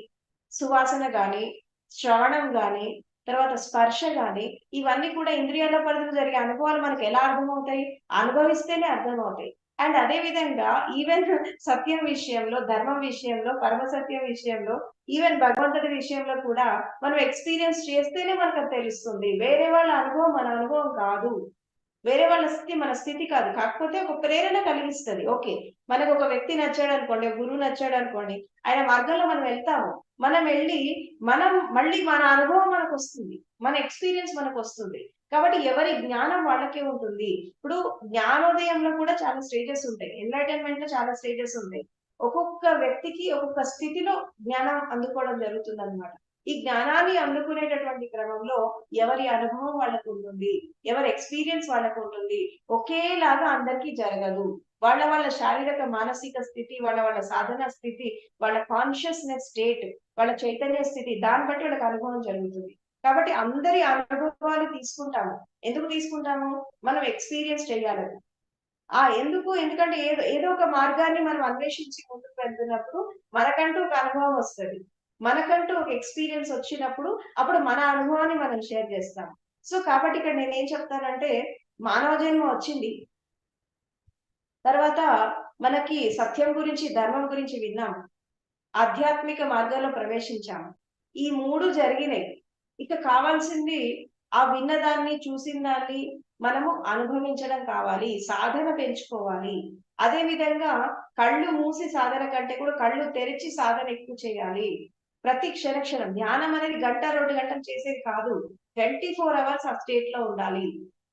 Speaker 2: సువాసన గాని, శ్రవణం గాని, తర్వాత స్పర్శ గాని, ఇవన్నీ కూడా ఇంద్రియాల పరిధిలో జరిగే అనుభవాలు మనకు ఎలా అర్థమవుతాయి? అనుభవిస్తేనే అర్థమవుతాయి. అండ్ అదే విధంగా ఈవెన్ సత్యం విషయంలో, ధర్మం విషయంలో, పరమ సత్యం విషయంలో, ఈవెన్ భగవంతుడి విషయంలో కూడా మనం ఎక్స్పీరియన్స్ చేస్తేనే మనకు అది తెలుస్తుంది. వేరే వాళ్ళ అనుభవం మన అనుభవం కాదు. వేరే వాళ్ళ స్థితి మన స్థితి కాదు. కాకపోతే ఒక ప్రేరణ కలిగిస్తది. ఓకే. మనకు ఒక వ్యక్తి నచ్చాడనుకోండి, ఒక గురువు నచ్చాడనుకోండి, ఆయన మార్గంలో మనం వెళ్తాము. మనం వెళ్ళి మనం మళ్ళీ మన అనుభవం మనకొస్తుంది. మన ఎక్స్‌పీరియన్స్ మనకొస్తుంది. కాబట్టి ఎవరి జ్ఞానం వాళ్ళకే ఉంటుంది. ఇప్పుడు జ్ఞానోదయంలో కూడా చాలా స్టేజెస్ ఉంటాయి. ఎన్‌లైటన్‌మెంట్‌లో చాలా స్టేజెస్ ఉంటాయి. ఒక్కొక్క వ్యక్తికి ఒక్కొక్క స్థితిలో జ్ఞానం అందుకోవడం జరుగుతుందన్నమాట. ఈ జ్ఞానాన్ని అందుకునేటటువంటి క్రమంలో ఎవరి అనుభవం వాళ్ళకుంటుంది. ఎవరి ఎక్స్‌పీరియన్స్ వాళ్ళకుంటుంది. ఒకేలాగా అందరికీ జరగదు. వాళ్ళ శారీరక, మానసిక స్థితి, వాళ్ళ సాధన స్థితి, వాళ్ళ కాన్షియస్‌నెస్ స్టేట్, వాళ్ళ చైతన్య స్థితి దాన్ని బట్టి వాళ్ళకి అనుభవం జరుగుతుంది. కాబట్టి అందరి అనుభవాలు తీసుకుంటాము. ఎందుకు తీసుకుంటాము? మనం ఎక్స్‌పీరియన్స్ చేయాలని. ఎందుకు? ఎందుకంటే ఏదో ఒక మార్గాన్ని మనం అన్వేషించి ముందుకు వెళ్తున్నప్పుడు మనకంటూ ఒక అనుభవం వస్తది. మనకంటూ ఒక ఎక్స్‌పీరియన్స్ వచ్చినప్పుడు అప్పుడు మన అనుభవాన్ని మనం షేర్ చేస్తాం. సో, కాబట్టి ఇక్కడ నేనేం చెప్తానంటే మానవ జన్మ వచ్చింది. తర్వాత మనకి సత్యం గురించి, ధర్మం గురించి విన్నాం. ఆధ్యాత్మిక మార్గాల్లో ప్రవేశించాము. ఈ 3 జరిగినాయి. ఇక కావాల్సింది ఆ విన్నదాన్ని, చూసిన దాన్ని మనము అనుభవించడం కావాలి. సాధన పెంచుకోవాలి. అదే విధంగా కళ్ళు మూసి సాధన కంటే కూడా కళ్ళు తెరిచి సాధన ఎక్కువ చేయాలి. ప్రతి క్షణం ధ్యానం అనేది గంట, 2 గంటలు చేసేది కాదు. 24 అవర్స్ ఆ స్టేట్‌లో ఉండాలి.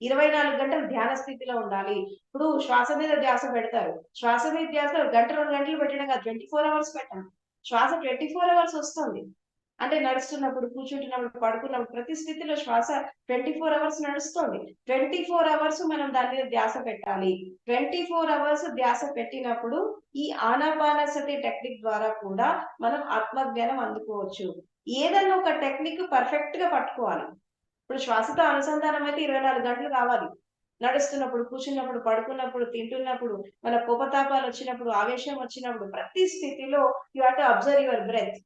Speaker 2: 24 గంటలు ధ్యాన స్థితిలో ఉండాలి. ఇప్పుడు శ్వాస మీద ధ్యాస పెడతారు. శ్వాస మీద ధ్యాస గంట, 2 గంటలు పెట్టడం కాదు. 24 అవర్స్ పెట్టాలి. శ్వాస 24 అవర్స్ వస్తుంది. అంటే నడుస్తున్నప్పుడు, కూర్చుంటున్నప్పుడు, పడుకున్నప్పుడు ప్రతి స్థితిలో శ్వాస 24 అవర్స్ నడుస్తోంది. 24 అవర్స్ మనం దాని మీద ధ్యాస పెట్టాలి. 24 అవర్స్ ధ్యాస పెట్టినప్పుడు ఈ ఆనాపానసతి టెక్నిక్ ద్వారా కూడా మనం ఆత్మజ్ఞానం అందుకోవచ్చు. ఏదన్నా ఒక టెక్నిక్ పర్ఫెక్ట్‌గా పట్టుకోవాలి. ఇప్పుడు శ్వాసతో అనుసంధానం అయితే 24 గంటలు కావాలి. నడుస్తున్నప్పుడు, కూర్చున్నప్పుడు, పడుకున్నప్పుడు, తింటున్నప్పుడు, మన కోపతాపాలొచ్చినప్పుడు, ఆవేశం వచ్చినప్పుడు ప్రతి స్థితిలో you have to observe your breath.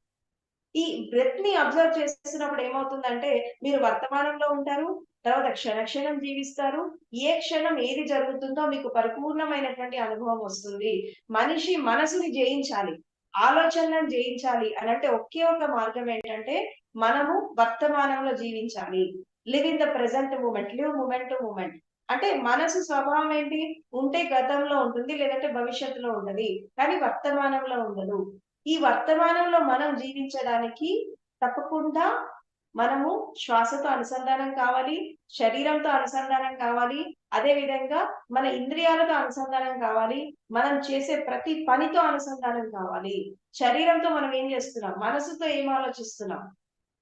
Speaker 2: ఈ బ్రెత్‌ని అబ్జర్వ్ చేస్తున్నప్పుడు ఏమవుతుందంటే, మీరు వర్తమానంలో ఉంటారు. తర్వాత క్షణం జీవిస్తారు. ఏ క్షణం ఏది జరుగుతుందో మీకు పరిపూర్ణమైనటువంటి అనుభవం వస్తుంది. మనిషి మనసుని జయించాలి. ఆలోచనలను జయించాలి అనంటే ఒకే ఒక మార్గం ఏంటంటే, మనము వర్తమానంలో జీవించాలి. Live in the present moment. Live moment to moment. అంటే మనసు స్వభావం ఏంటి? ఉంటే గతంలో ఉంటుంది. లేదంటే భవిష్యత్తులో ఉంటది. కానీ వర్తమానంలో ఉండదు. ఈ వర్తమానంలో మనం జీవించడానికి తప్పకుండా మనము శ్వాసతో అనుసంధానం కావాలి, శరీరంతో అనుసంధానం కావాలి, అదే విధంగా మన ఇంద్రియాలతో అనుసంధానం కావాలి, మనం చేసే ప్రతి పనితో అనుసంధానం కావాలి. శరీరంతో మనం ఏం చేస్తున్నాం? మనసుతో ఏం ఆలోచిస్తున్నాం?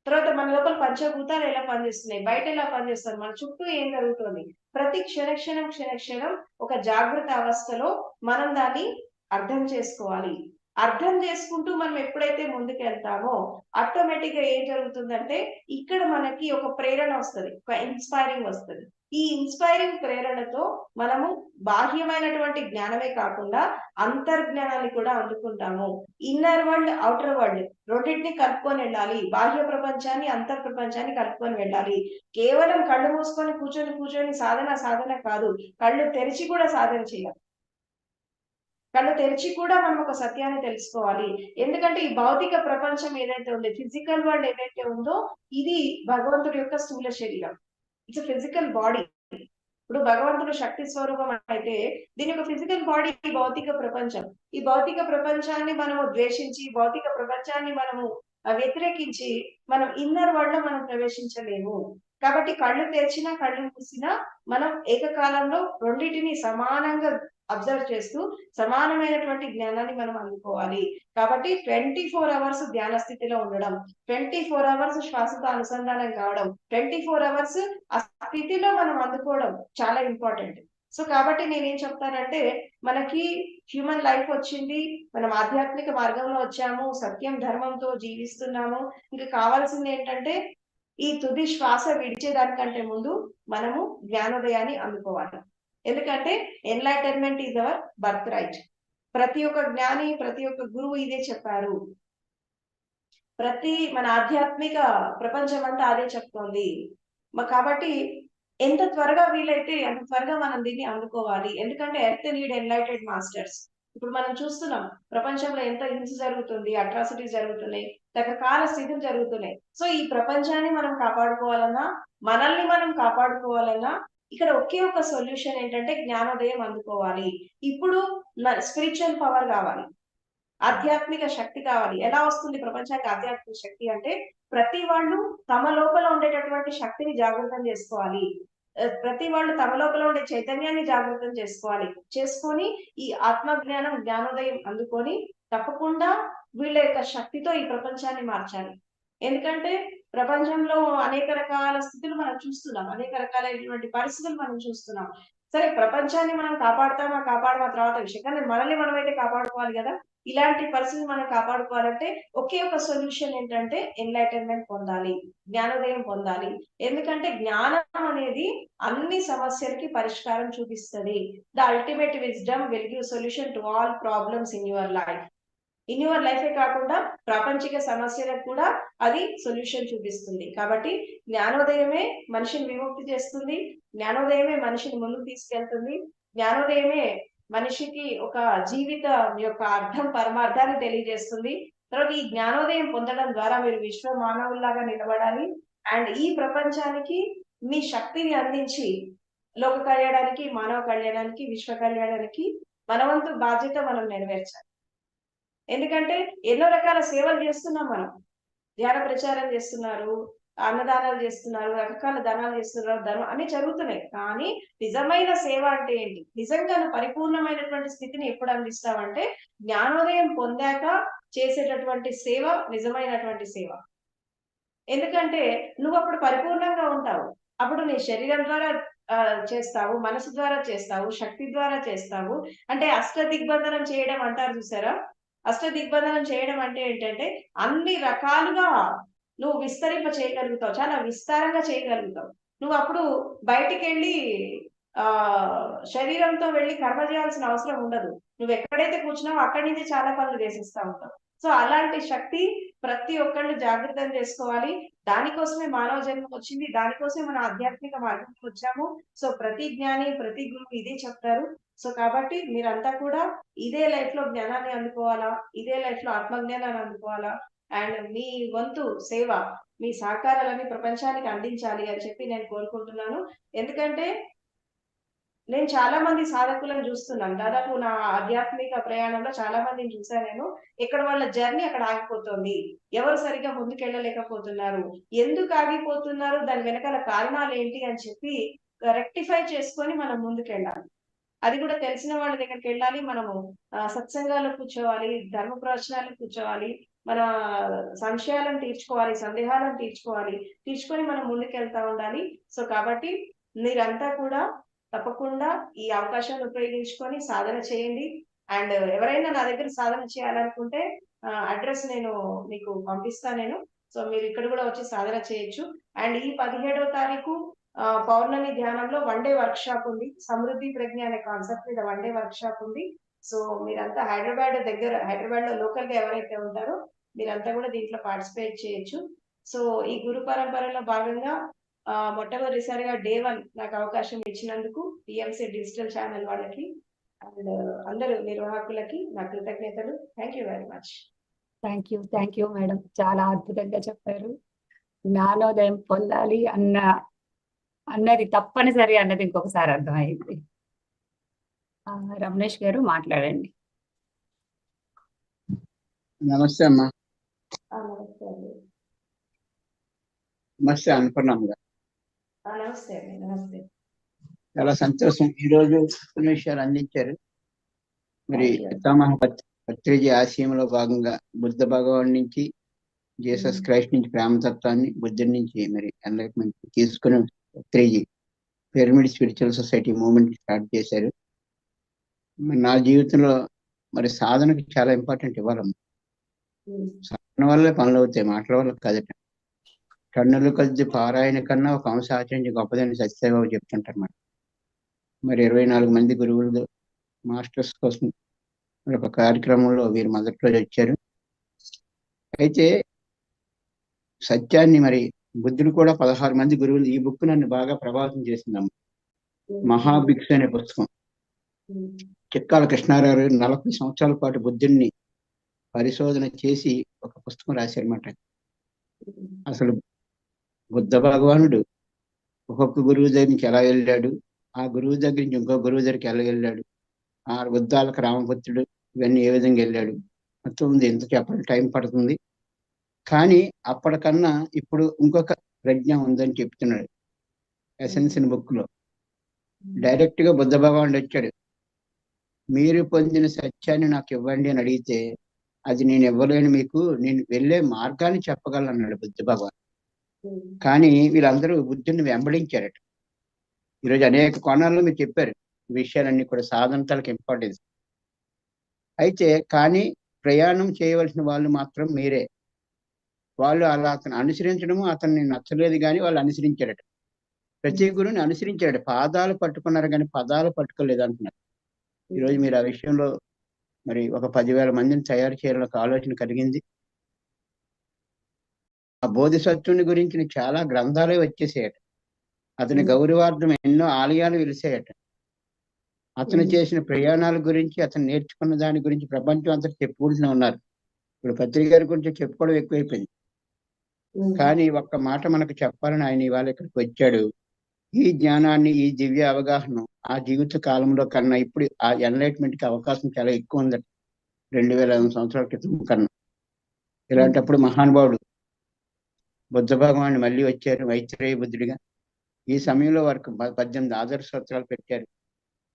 Speaker 2: తర్వాత మన లోపల పంచభూతాలు ఎలా పనిచేస్తున్నాయి? బయట ఎలా పనిచేస్తారు? మన చుట్టూ ఏం జరుగుతోంది? ప్రతి క్షణం ఒక జాగృత అవస్థలో మనం దాన్ని అర్థం చేసుకోవాలి. అర్థం చేసుకుంటూ మనం ఎప్పుడైతే ముందుకెళ్తామో ఆటోమేటిక్‌గా ఏం జరుగుతుందంటే ఇక్కడ మనకి ఒక ప్రేరణ వస్తది. ఒక ఇన్‌స్పైరింగ్ వస్తది. ఈ ఇన్‌స్పైరింగ్ ప్రేరణతో మనము బాహ్యమైనటువంటి జ్ఞానమే కాకుండా అంతర్జ్ఞానాన్ని కూడా అందుకుంటాము. ఇన్నర్ వరల్డ్, ఔటర్ వరల్డ్ రెండిటిని కలుపుకొని వెళ్ళాలి. బాహ్య ప్రపంచాన్ని, అంతర్ ప్రపంచాన్ని కలుపుకొని వెళ్ళాలి. కేవలం కళ్ళు మూసుకొని కూర్చొని సాధన కాదు. కళ్ళు తెరిచి కూడా సాధన చేయాలి. కళ్ళు తెరిచి కూడా మనం ఒక సత్యాన్ని తెలుసుకోవాలి. ఎందుకంటే ఈ భౌతిక ప్రపంచం ఏదైతే ఉందో, ఫిజికల్ వరల్డ్ ఏదైతే ఉందో, ఇది భగవంతుడి యొక్క స్థూల శరీరం. It's a physical body. ఇప్పుడు భగవంతుడు శక్తి స్వరూపం అయితే దీని యొక్క ఫిజికల్ బాడీ భౌతిక ప్రపంచం. ఈ భౌతిక ప్రపంచాన్ని మనము ద్వేషించి, భౌతిక ప్రపంచాన్ని మనము వ్యతిరేకించి, మనం ఇన్నర్ వరల్డ్ లో మనం ప్రవేశించలేము. కాబట్టి కళ్ళు తెరిచినా, కళ్ళు మూసినా మనం ఏకకాలంలో రెండిటిని సమానంగా అబ్జర్వ్ చేస్తూ సమానమైనటువంటి జ్ఞానాన్ని మనం అందుకోవాలి. కాబట్టి 24 అవర్స్ ధ్యాన స్థితిలో ఉండడం, 24 అవర్స్ శ్వాసతో అనుసంధానం కావడం, 24 అవర్స్ ఆ స్థితిలో మనం అందుకోవడం చాలా ఇంపార్టెంట్. సో, కాబట్టి నేనేం చెప్తానంటే, మనకి హ్యూమన్ లైఫ్ వచ్చింది. మనం ఆధ్యాత్మిక మార్గంలో వచ్చాము. సత్యం, ధర్మంతో జీవిస్తున్నాము. ఇంక కావాల్సిందేంటంటే, ఈ తుది శ్వాస విడిచేదానికంటే ముందు మనము జ్ఞానోదయాన్ని అందుకోవాలి. ఎందుకంటే enlightenment is our birth right. ప్రతి ఒక్క జ్ఞాని, ప్రతి ఒక్క గురువు ఇదే చెప్పారు. మన ఆధ్యాత్మిక ప్రపంచం అంతా అదే చెప్తోంది. కాబట్టి ఎంత త్వరగా వీలైతే అంత త్వరగా మనం దీన్ని అందుకోవాలి. ఎందుకంటే ఎర్త్ నీడ్ ఎన్లైటెడ్ మాస్టర్స్. ఇప్పుడు మనం చూస్తున్నాం ప్రపంచంలో ఎంత హింస జరుగుతుంది, అట్రాసిటీస్ జరుగుతున్నాయి, రకరకాల స్థితులు జరుగుతున్నాయి. సో ఈ ప్రపంచాన్ని మనం కాపాడుకోవాలన్నా, మనల్ని మనం కాపాడుకోవాలన్నా ఇక్కడ ఒకే ఒక సొల్యూషన్ ఏంటంటే జ్ఞానోదయం అందుకోవాలి. ఇప్పుడు స్పిరిచువల్ పవర్ కావాలి, ఆధ్యాత్మిక శక్తి కావాలి. ఎలా వస్తుంది ప్రపంచానికి ఆధ్యాత్మిక శక్తి అంటే ప్రతి వాళ్ళు తమ లోపల ఉండేటటువంటి శక్తిని జాగృతం చేసుకోవాలి. ప్రతి వాళ్ళు తమ లోపల ఉండే చైతన్యాన్ని జాగృతం చేసుకొని ఈ ఆత్మ జ్ఞానం జ్ఞానోదయం అందుకొని తప్పకుండా వీళ్ళ యొక్క శక్తితో ఈ ప్రపంచాన్ని మార్చాలి. ఎందుకంటే ప్రపంచంలో అనేక రకాల స్థితులు మనం చూస్తున్నాం, అనేక రకాలైనటువంటి పరిస్థితులు మనం చూస్తున్నాం. సరే ప్రపంచాన్ని మనం కాపాడతామా తర్వాత విషయం, కానీ మనల్ని మనమైతే కాపాడుకోవాలి కదా. ఇలాంటి పరిస్థితిని మనం కాపాడుకోవాలంటే ఒకే ఒక సొల్యూషన్ ఏంటంటే ఎన్లైటన్మెంట్ పొందాలి, జ్ఞానోదయం పొందాలి. ఎందుకంటే జ్ఞానం అనేది అన్ని సమస్యలకి పరిష్కారం చూపిస్తుంది. The ultimate wisdom will give solution to all problems in your life. In your లైఫే కాకుండా ప్రాపంచిక సమస్యలకు కూడా అది సొల్యూషన్ చూపిస్తుంది. కాబట్టి జ్ఞానోదయమే మనిషిని విముక్తి చేస్తుంది, జ్ఞానోదయమే మనిషిని ముందుకు తీసుకెళ్తుంది, జ్ఞానోదయమే మనిషికి ఒక జీవితం యొక్క అర్థం పరమార్థాన్ని తెలియజేస్తుంది. తర్వాత ఈ జ్ఞానోదయం పొందడం ద్వారా మీరు విశ్వ మానవుల్లాగా నిలబడాలి అండ్ ఈ ప్రపంచానికి మీ శక్తిని అందించి లోక కళ్యాణానికి, మానవ కళ్యాణానికి, విశ్వ కళ్యాణానికి మన వంతు బాధ్యత మనం నెరవేర్చాలి. ఎందుకంటే ఎన్నో రకాల సేవలు చేస్తున్నాం మనం. ధ్యాన ప్రచారం చేస్తున్నారు, అన్నదానాలు చేస్తున్నారు, రకరకాల దానాలు చేస్తున్నారు, ధర్మం అన్ని జరుగుతున్నాయి. కానీ నిజమైన సేవ అంటే ఏంటి? నిజంగా నువ్వు పరిపూర్ణమైనటువంటి స్థితిని ఎప్పుడు అందిస్తావంటే జ్ఞానోదయం పొందాక చేసేటటువంటి సేవ నిజమైనటువంటి సేవ. ఎందుకంటే నువ్వు అప్పుడు పరిపూర్ణంగా ఉంటావు. అప్పుడు నీ శరీరం ద్వారా చేస్తావు, మనసు ద్వారా చేస్తావు, శక్తి ద్వారా చేస్తావు. అంటే అష్ట దిగ్బంధనం చేయడం అంటారు చూసారా? అష్ట దిగ్బంధనం చేయడం అంటే ఏంటంటే అన్ని రకాలుగా నువ్వు విస్తరింప చేయగలుగుతావు, చాలా విస్తారంగా చేయగలుగుతావు. నువ్వు అప్పుడు బయటికెళ్ళి శరీరంతో వెళ్ళి కర్మ చేయాల్సిన అవసరం ఉండదు. నువ్వు ఎక్కడైతే కూర్చున్నావో అక్కడి నుంచి చాలా పనులు చేసేస్తా ఉంటావు. సో అలాంటి శక్తి ప్రతి ఒక్కళ్ళు జాగృతం చేసుకోవాలి. దానికోసమే మానవ జన్మ వచ్చింది, దానికోసమే మన ఆధ్యాత్మిక మార్గంకి వచ్చాము. సో ప్రతి జ్ఞాని, ప్రతి గురువు ఇదే చెప్తారు. సో కాబట్టి మీరంతా కూడా ఇదే లైఫ్ లో జ్ఞానాన్ని అందుకోవాలా, ఇదే లైఫ్ లో ఆత్మజ్ఞానాన్ని అందుకోవాలా అండ్ మీ వంతు సేవ, మీ సహకారాలని ప్రపంచానికి అందించాలి అని చెప్పి నేను కోరుకుంటున్నాను. ఎందుకంటే నేను చాలా మంది సాధకులను చూస్తున్నాను. దాదాపు నా ఆధ్యాత్మిక ప్రయాణంలో చాలా మందిని చూసాను నేను. ఇక్కడ వాళ్ళ జర్నీ అక్కడ ఆగిపోతుంది. ఎవరు సరిగ్గా ముందుకెళ్ళలేకపోతున్నారు, ఎందుకు ఆగిపోతున్నారు, దాని వెనకాల కారణాలు ఏంటి అని చెప్పి రెక్టిఫై చేసుకొని మనం ముందుకెళ్ళాలి. అది కూడా తెలిసిన వాళ్ళ దగ్గరికి వెళ్ళాలి. మనము సత్సంగాల్లో కూర్చోవాలి, ధర్మ ప్రవచనాలకు కూర్చోవాలి, మన సంశయాలను తీర్చుకోవాలి, సందేహాలను తీర్చుకొని మనం ముందుకెళ్తా ఉండాలి. సో కాబట్టి మీరంతా కూడా తప్పకుండా ఈ అవకాశాన్ని ఉపయోగించుకొని సాధన చేయండి. అండ్ ఎవరైనా నా దగ్గర సాధన చేయాలనుకుంటే అడ్రస్ నేను మీకు పంపిస్తాను నేను. సో మీరు ఇక్కడ కూడా వచ్చి సాధన చేయొచ్చు. అండ్ ఈ 17వ తారీఖు పౌర్ణమి ధ్యానంలో 1 డే వర్క్ షాప్ ఉంది. సమృద్ధి ప్రజ్ఞ అనే కాన్సెప్ట్ మీద 1 డే వర్క్ షాప్ ఉంది. సో మీరంతా హైదరాబాద్ లో లోకల్ గా ఎవరైతే ఉంటారో మీరంతా కూడా దీంట్లో పార్టిసిపేట్ చేయొచ్చు. సో ఈ గురు పరంపరలో భాగంగా మొట్టమొదటిసారిగా డే 1 నాకు అవకాశం ఇచ్చినందుకు టిఎంసి డిజిటల్ ఛానల్ వాళ్ళకి అండ్ అందరూ నిర్వాహకులకి నా కృతజ్ఞతలు. Thank you very much.
Speaker 1: Thank you madam, చాలా అద్భుతంగా చెప్పారు. జ్ఞానోదయం పొందాలి అన్నది తప్పనిసరి అన్నది ఇంకొకసారి అర్థమైంది. రమేష్ గారు మాట్లాడండి.
Speaker 3: నమస్తే అమ్మా.
Speaker 2: నమస్తే అండి.
Speaker 3: నమస్తే అన్నపూర్ణమ్మ గారు.
Speaker 2: నమస్తే అండి. నమస్తే.
Speaker 3: చాలా సంతోషం, ఈరోజు కొన్ని విషయాలు అందించారు. మరి పితామహ పత్రిజీ ఆశయంలో భాగంగా బుద్ధ భగవాన్ నుంచి, జీసస్ క్రైస్ట్ నుంచి ప్రేమతత్వాన్ని, బుద్ధుడి నుంచి మరి ఎన్లైట్మెంట్ తీసుకుని Patriji pyramid spiritual society movement start చేశారు. మరి నా జీవితంలో మరి సాధనకి చాలా ఇంపార్టెంట్ ఇవ్వాలమ్మా. సాధన వల్లే పనులు అవుతాయి, మాటల వల్ల కదట. టన్నుల కొద్ది పారాయణ కన్నా ఒక అంశ ఆచరించి గొప్పదని సత్యసాయిబాబు చెప్తుంటారు. మరి 24 మంది గురువులు మాస్టర్స్ కోసం ఒక కార్యక్రమంలో వీరు మొదటి రోజు వచ్చారు. అయితే సత్యాన్ని మరి బుద్ధుడు కూడా 16 మంది గురువులు. ఈ బుక్ నన్ను బాగా ప్రభావితం చేసిందమ్మ. మహాభిక్షు అనే పుస్తకం. చిక్కాల కృష్ణారావు గారు 40 సంవత్సరాల పాటు బుద్ధుడిని పరిశోధన చేసి ఒక పుస్తకం రాశారన్నమాట. అసలు బుద్ధ భగవానుడు ఒక్కొక్క గురువు దగ్గర నుంచి ఎలా వెళ్ళాడు, ఆ గురువు దగ్గర నుంచి ఇంకో గురువు దగ్గరికి ఎలా వెళ్ళాడు, ఆ బుద్ధాలకు రామపుత్రుడు ఇవన్నీ ఏ విధంగా వెళ్ళాడు మొత్తం ఉంది. ఎంత చెప్పడం టైం పడుతుంది, కానీ అప్పటికన్నా ఇప్పుడు ఇంకొక ప్రజ్ఞ ఉందని చెప్తున్నాడు ఎసెన్షియల్ బుక్ లో. డైరెక్ట్ గా బుద్ధ భగవానుడు వచ్చాడు, మీరు పొందిన సత్యాన్ని నాకు ఇవ్వండి అని అడిగితే అది నేను ఇవ్వలేను మీకు, నేను వెళ్ళే మార్గాన్ని చెప్పగలను అన్నాడు బుద్ధ భగవాన్. కానీ వీళ్ళందరూ బుద్ధుడిని వెంబడించారట. ఈరోజు అనేక కోణాల్లో మీరు చెప్పారు ఈ విషయాలన్నీ కూడా, సాధనతలకు ఇంపార్టెన్స్. అయితే కానీ ప్రయాణం చేయవలసిన వాళ్ళు మాత్రం మీరే. వాళ్ళు అలా అతను అనుసరించడము అతన్ని నచ్చలేదు, కానీ వాళ్ళు అనుసరించారట. ప్రతి గురువుని అనుసరించాడు, పాదాలు పట్టుకున్నారు కానీ పదాలు పట్టుకోలేదు అంటున్నారు. ఈరోజు మీరు ఆ విషయంలో మరి ఒక 10,000 మందిని తయారు చేయాలని ఒక ఆలోచన కలిగింది. ఆ బోధిసత్వుని గురించిన చాలా గ్రంథాలే వచ్చేసాయట. అతని గౌరవార్థం ఎన్నో ఆలయాలు వెలిసాయట. అతను చేసిన ప్రయాణాల గురించి, అతను నేర్చుకున్న దాని గురించి ప్రపంచం అంతా చెప్పుకుంటూనే ఉన్నారు. ఇప్పుడు పత్రిక గారి గురించి చెప్పుకోవడం ఎక్కువైపోయింది, కానీ ఒక్క మాట మనకు చెప్పాలని ఆయన ఇవాళ ఇక్కడికి వచ్చాడు. ఈ జ్ఞానాన్ని, ఈ దివ్య అవగాహన ఆ జీవిత కాలంలో కన్నా ఇప్పుడు ఆ ఎన్లైట్మెంట్ కి అవకాశం చాలా ఎక్కువ ఉందట 2000 సంవత్సరాల క్రితం కన్నా. ఇలాంటప్పుడు మహానుభావుడు బుద్ధ భగవాన్ మళ్ళీ వచ్చారు వైత్రేయ బుద్ధుడిగా. ఈ సమయంలో వారికి 18 ఆదర్శ సూత్రాలు పెట్టారు,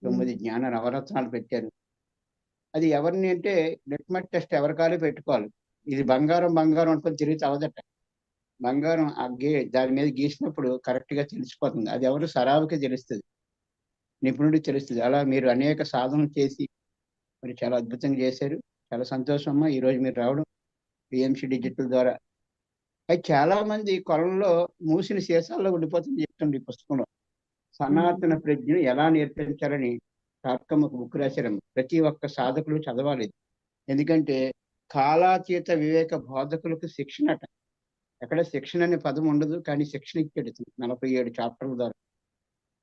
Speaker 3: 9 జ్ఞాన నవరత్నాలు పెట్టారు. అది ఎవరిని అంటే లిట్మస్ టెస్ట్ ఎవరి కాలే పెట్టుకోవాలి. ఇది బంగారం బంగారం అనుకొని తిరిగితే అవదట. బంగారం దాని మీద గీసినప్పుడు కరెక్ట్ గా తెలిసిపోతుంది. అది ఎవరు సరావుకి తెలుస్తుంది, నిపుణుడికి తెలుస్తుంది. అలా మీరు అనేక సాధనలు చేసి మరి చాలా అద్భుతంగా చేశారు. చాలా సంతోషం అమ్మా ఈరోజు మీరు రావడం పిఎంసి డిజిటల్ ద్వారా. అయితే చాలా మంది కొలంలో మూసిన సీసాల్లో ఉండిపోతుంది చెప్తుంది ఈ పుస్తకంలో. సనాతన ప్రజ్ఞను ఎలా నేర్పించాలని తాత్కమ్మ ఒక బుక్ రాశారమ్మ. ప్రతి ఒక్క సాధకులు చదవాలి. ఎందుకంటే కాలాతీత వివేక బోధకులకు శిక్షణ అట. ఎక్కడ శిక్షణ అనే పదం ఉండదు, కానీ శిక్షణ ఇచ్చాడు 47 చాప్టర్ల ద్వారా.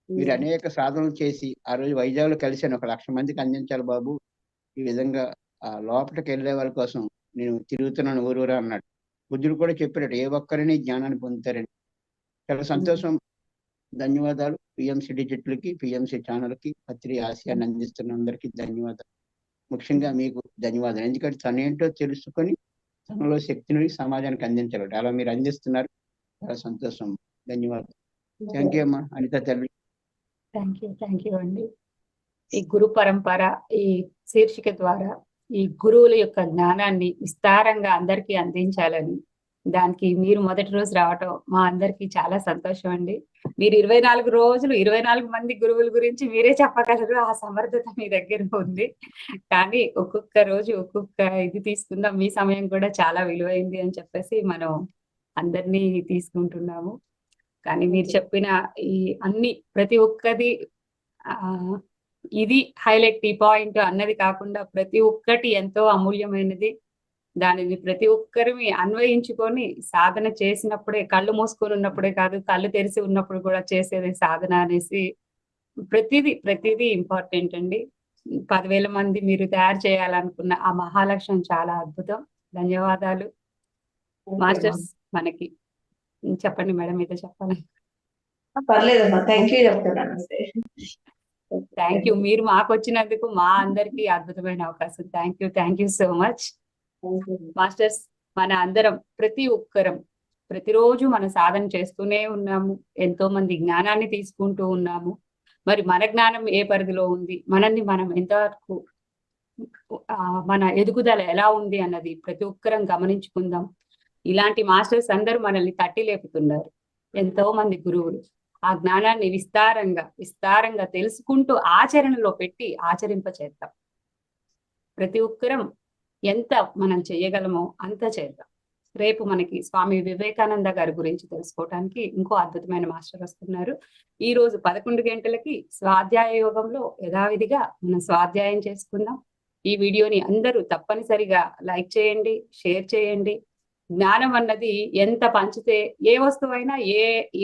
Speaker 3: మీరు అనేక సాధనలు చేసి ఆ రోజు వైజాగ్లో కలిశాను. 1,00,000 మందికి అందించాలి బాబు, ఈ విధంగా ఆ లోపలికి వెళ్ళే వాళ్ళ కోసం నేను తిరుగుతున్నాను ఊరూరా అన్నాడు. బుద్ధుడు కూడా చెప్పాడు ఏ ఒక్కరిని జ్ఞానాన్ని పొందుతారని. చాలా సంతోషం. ధన్యవాదాలు పిఎంసి డిజిటల్కి, పిఎంసి ఛానల్కి, పత్రి ఆశయాన్ని అందిస్తున్న అందరికీ ధన్యవాదాలు. ముఖ్యంగా మీకు ధన్యవాదాలు. ఎందుకంటే తనేంటో తెలుసుకొని తనలో శక్తిని సమాజానికి అందించాలి. అలా మీరు అందిస్తున్నారు, చాలా సంతోషం. ధన్యవాదాలు. థ్యాంక్ యూ అమ్మా అనిత తల్లి.
Speaker 1: థ్యాంక్ యూ అండి. ఈ గురు పరంపర ఈ శీర్షిక ద్వారా ఈ గురువుల యొక్క జ్ఞానాన్ని విస్తారంగా అందరికీ అందించాలని, దానికి మీరు మొదటి రోజు రావటం మా అందరికీ చాలా సంతోషం అండి. మీరు 24 రోజులు 24 మంది గురువుల గురించి మీరే చెప్పగలరు, ఆ సమర్థత మీ దగ్గర ఉంది. కానీ ఒక్కొక్క రోజు ఒక్కొక్క ఇది తీసుకుందాం, మీ సమయం కూడా చాలా విలువైంది అని చెప్పేసి మనం అందరినీ తీసుకుంటున్నాము. కానీ మీరు చెప్పిన ఈ అన్ని ప్రతి ఒక్కది ఇది హైలైట్ ఈ పాయింట్ అన్నది కాకుండా ప్రతి ఒక్కటి ఎంతో అమూల్యమైనది. దానిని ప్రతి ఒక్కరిని అన్వయించుకొని సాధన చేసినప్పుడే, కళ్ళు మూసుకొని ఉన్నప్పుడే కాదు, కళ్ళు తెరిచి ఉన్నప్పుడు కూడా చేసేది సాధన అనేసి ప్రతిదీ ఇంపార్టెంట్ అండి. 10,000 మంది మీరు తయారు చేయాలనుకున్న ఆ మహాలక్ష్యం చాలా అద్భుతం. ధన్యవాదాలు మాస్టర్స్. మనకి చెప్పండి మేడం, మీతో చెప్పాలి.
Speaker 2: పర్లేదమ్మా, థ్యాంక్ యూ చెప్తున్నాను.
Speaker 1: Thank you. మీరు మాకు వచ్చినందుకు మా అందరికీ అద్భుతమైన అవకాశం. Thank you so much masters. మన అందరం ప్రతి ఒక్కరం ప్రతిరోజు మన సాధన చేస్తూనే ఉన్నాము, ఎంతో మంది జ్ఞానాన్ని తీసుకుంటూ ఉన్నాము. మరి మన జ్ఞానం ఏ పరిధిలో ఉంది, మనల్ని మనం ఎంతవరకు మన ఎదుగుదల ఎలా ఉంది అన్నది ప్రతి ఒక్కరం గమనించుకుందాం. ఇలాంటి మాస్టర్స్ అందరూ మనల్ని తట్టి లేపుతున్నారు, ఎంతో మంది గురువులు. ఆ జ్ఞానాన్ని విస్తారంగా తెలుసుకుంటూ ఆచరణలో పెట్టి ఆచరింపచేద్దాం. ప్రతి ఒక్కరం ఎంత మనం చేయగలమో అంత చేద్దాం. రేపు మనకి స్వామి వివేకానంద గారి గురించి తెలుసుకోవడానికి ఇంకో అద్భుతమైన మాస్టర్ వస్తున్నారు. ఈ రోజు 11 గంటలకి స్వాధ్యాయ యోగంలో యథావిధిగా మనం స్వాధ్యాయం చేసుకుందాం. ఈ వీడియోని అందరూ తప్పనిసరిగా లైక్ చేయండి, షేర్ చేయండి. జ్ఞానం అన్నది ఎంత పంచితే ఏ వస్తువైనా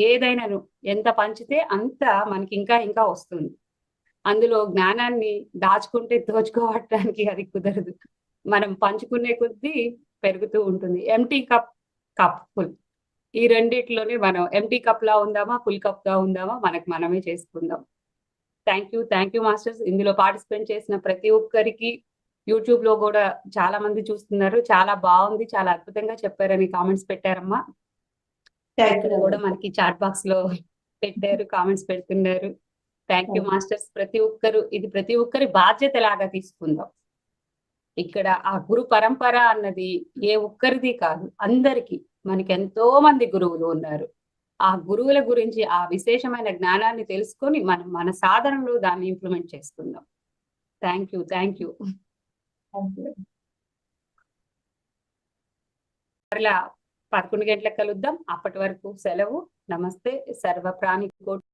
Speaker 1: ఏదైనాను ఎంత పంచితే అంత మనకి ఇంకా ఇంకా వస్తుంది. అందులో జ్ఞానాన్ని దాచుకుంటే దోచుకోవటానికి అది కుదరదు. మనం పంచుకునే కొద్దీ పెరుగుతూ ఉంటుంది. Empty cup full. ఈ రెండిట్లోనే మనం ఎంటీ కప్ లా ఉందామా, ఫుల్ కప్ గా ఉందామా మనకు మనమే చేసుకుందాం. Thank you masters. ఇందులో పార్టిసిపేట్ చేసిన ప్రతి ఒక్కరికి యూట్యూబ్ లో కూడా చాలా మంది చూస్తున్నారు. చాలా బాగుంది, చాలా అద్భుతంగా చెప్పారని కామెంట్స్ పెట్టారమ్మా. ఇక్కడ కూడా మనకి చాట్ బాక్స్ లో పెట్టారు, కామెంట్స్ పెడుతున్నారు. Thank you masters. ప్రతి ఒక్కరి బాధ్యత లాగా తీసుకుందాం. ఇక్కడ ఆ గురు పరంపర అన్నది ఏ ఒక్కరిది కాదు, అందరికీ. మనకి ఎంతో మంది గురువులు ఉన్నారు. ఆ గురువుల గురించి ఆ విశేషమైన జ్ఞానాన్ని తెలుసుకొని మనం మన సాధనలో దాన్ని ఇంప్లిమెంట్ చేసుకుందాం. Thank you. మరలా 11 గంటలకు కలుద్దాం. అప్పటి వరకు సెలవు. నమస్తే. సర్వ ప్రాణి కోటి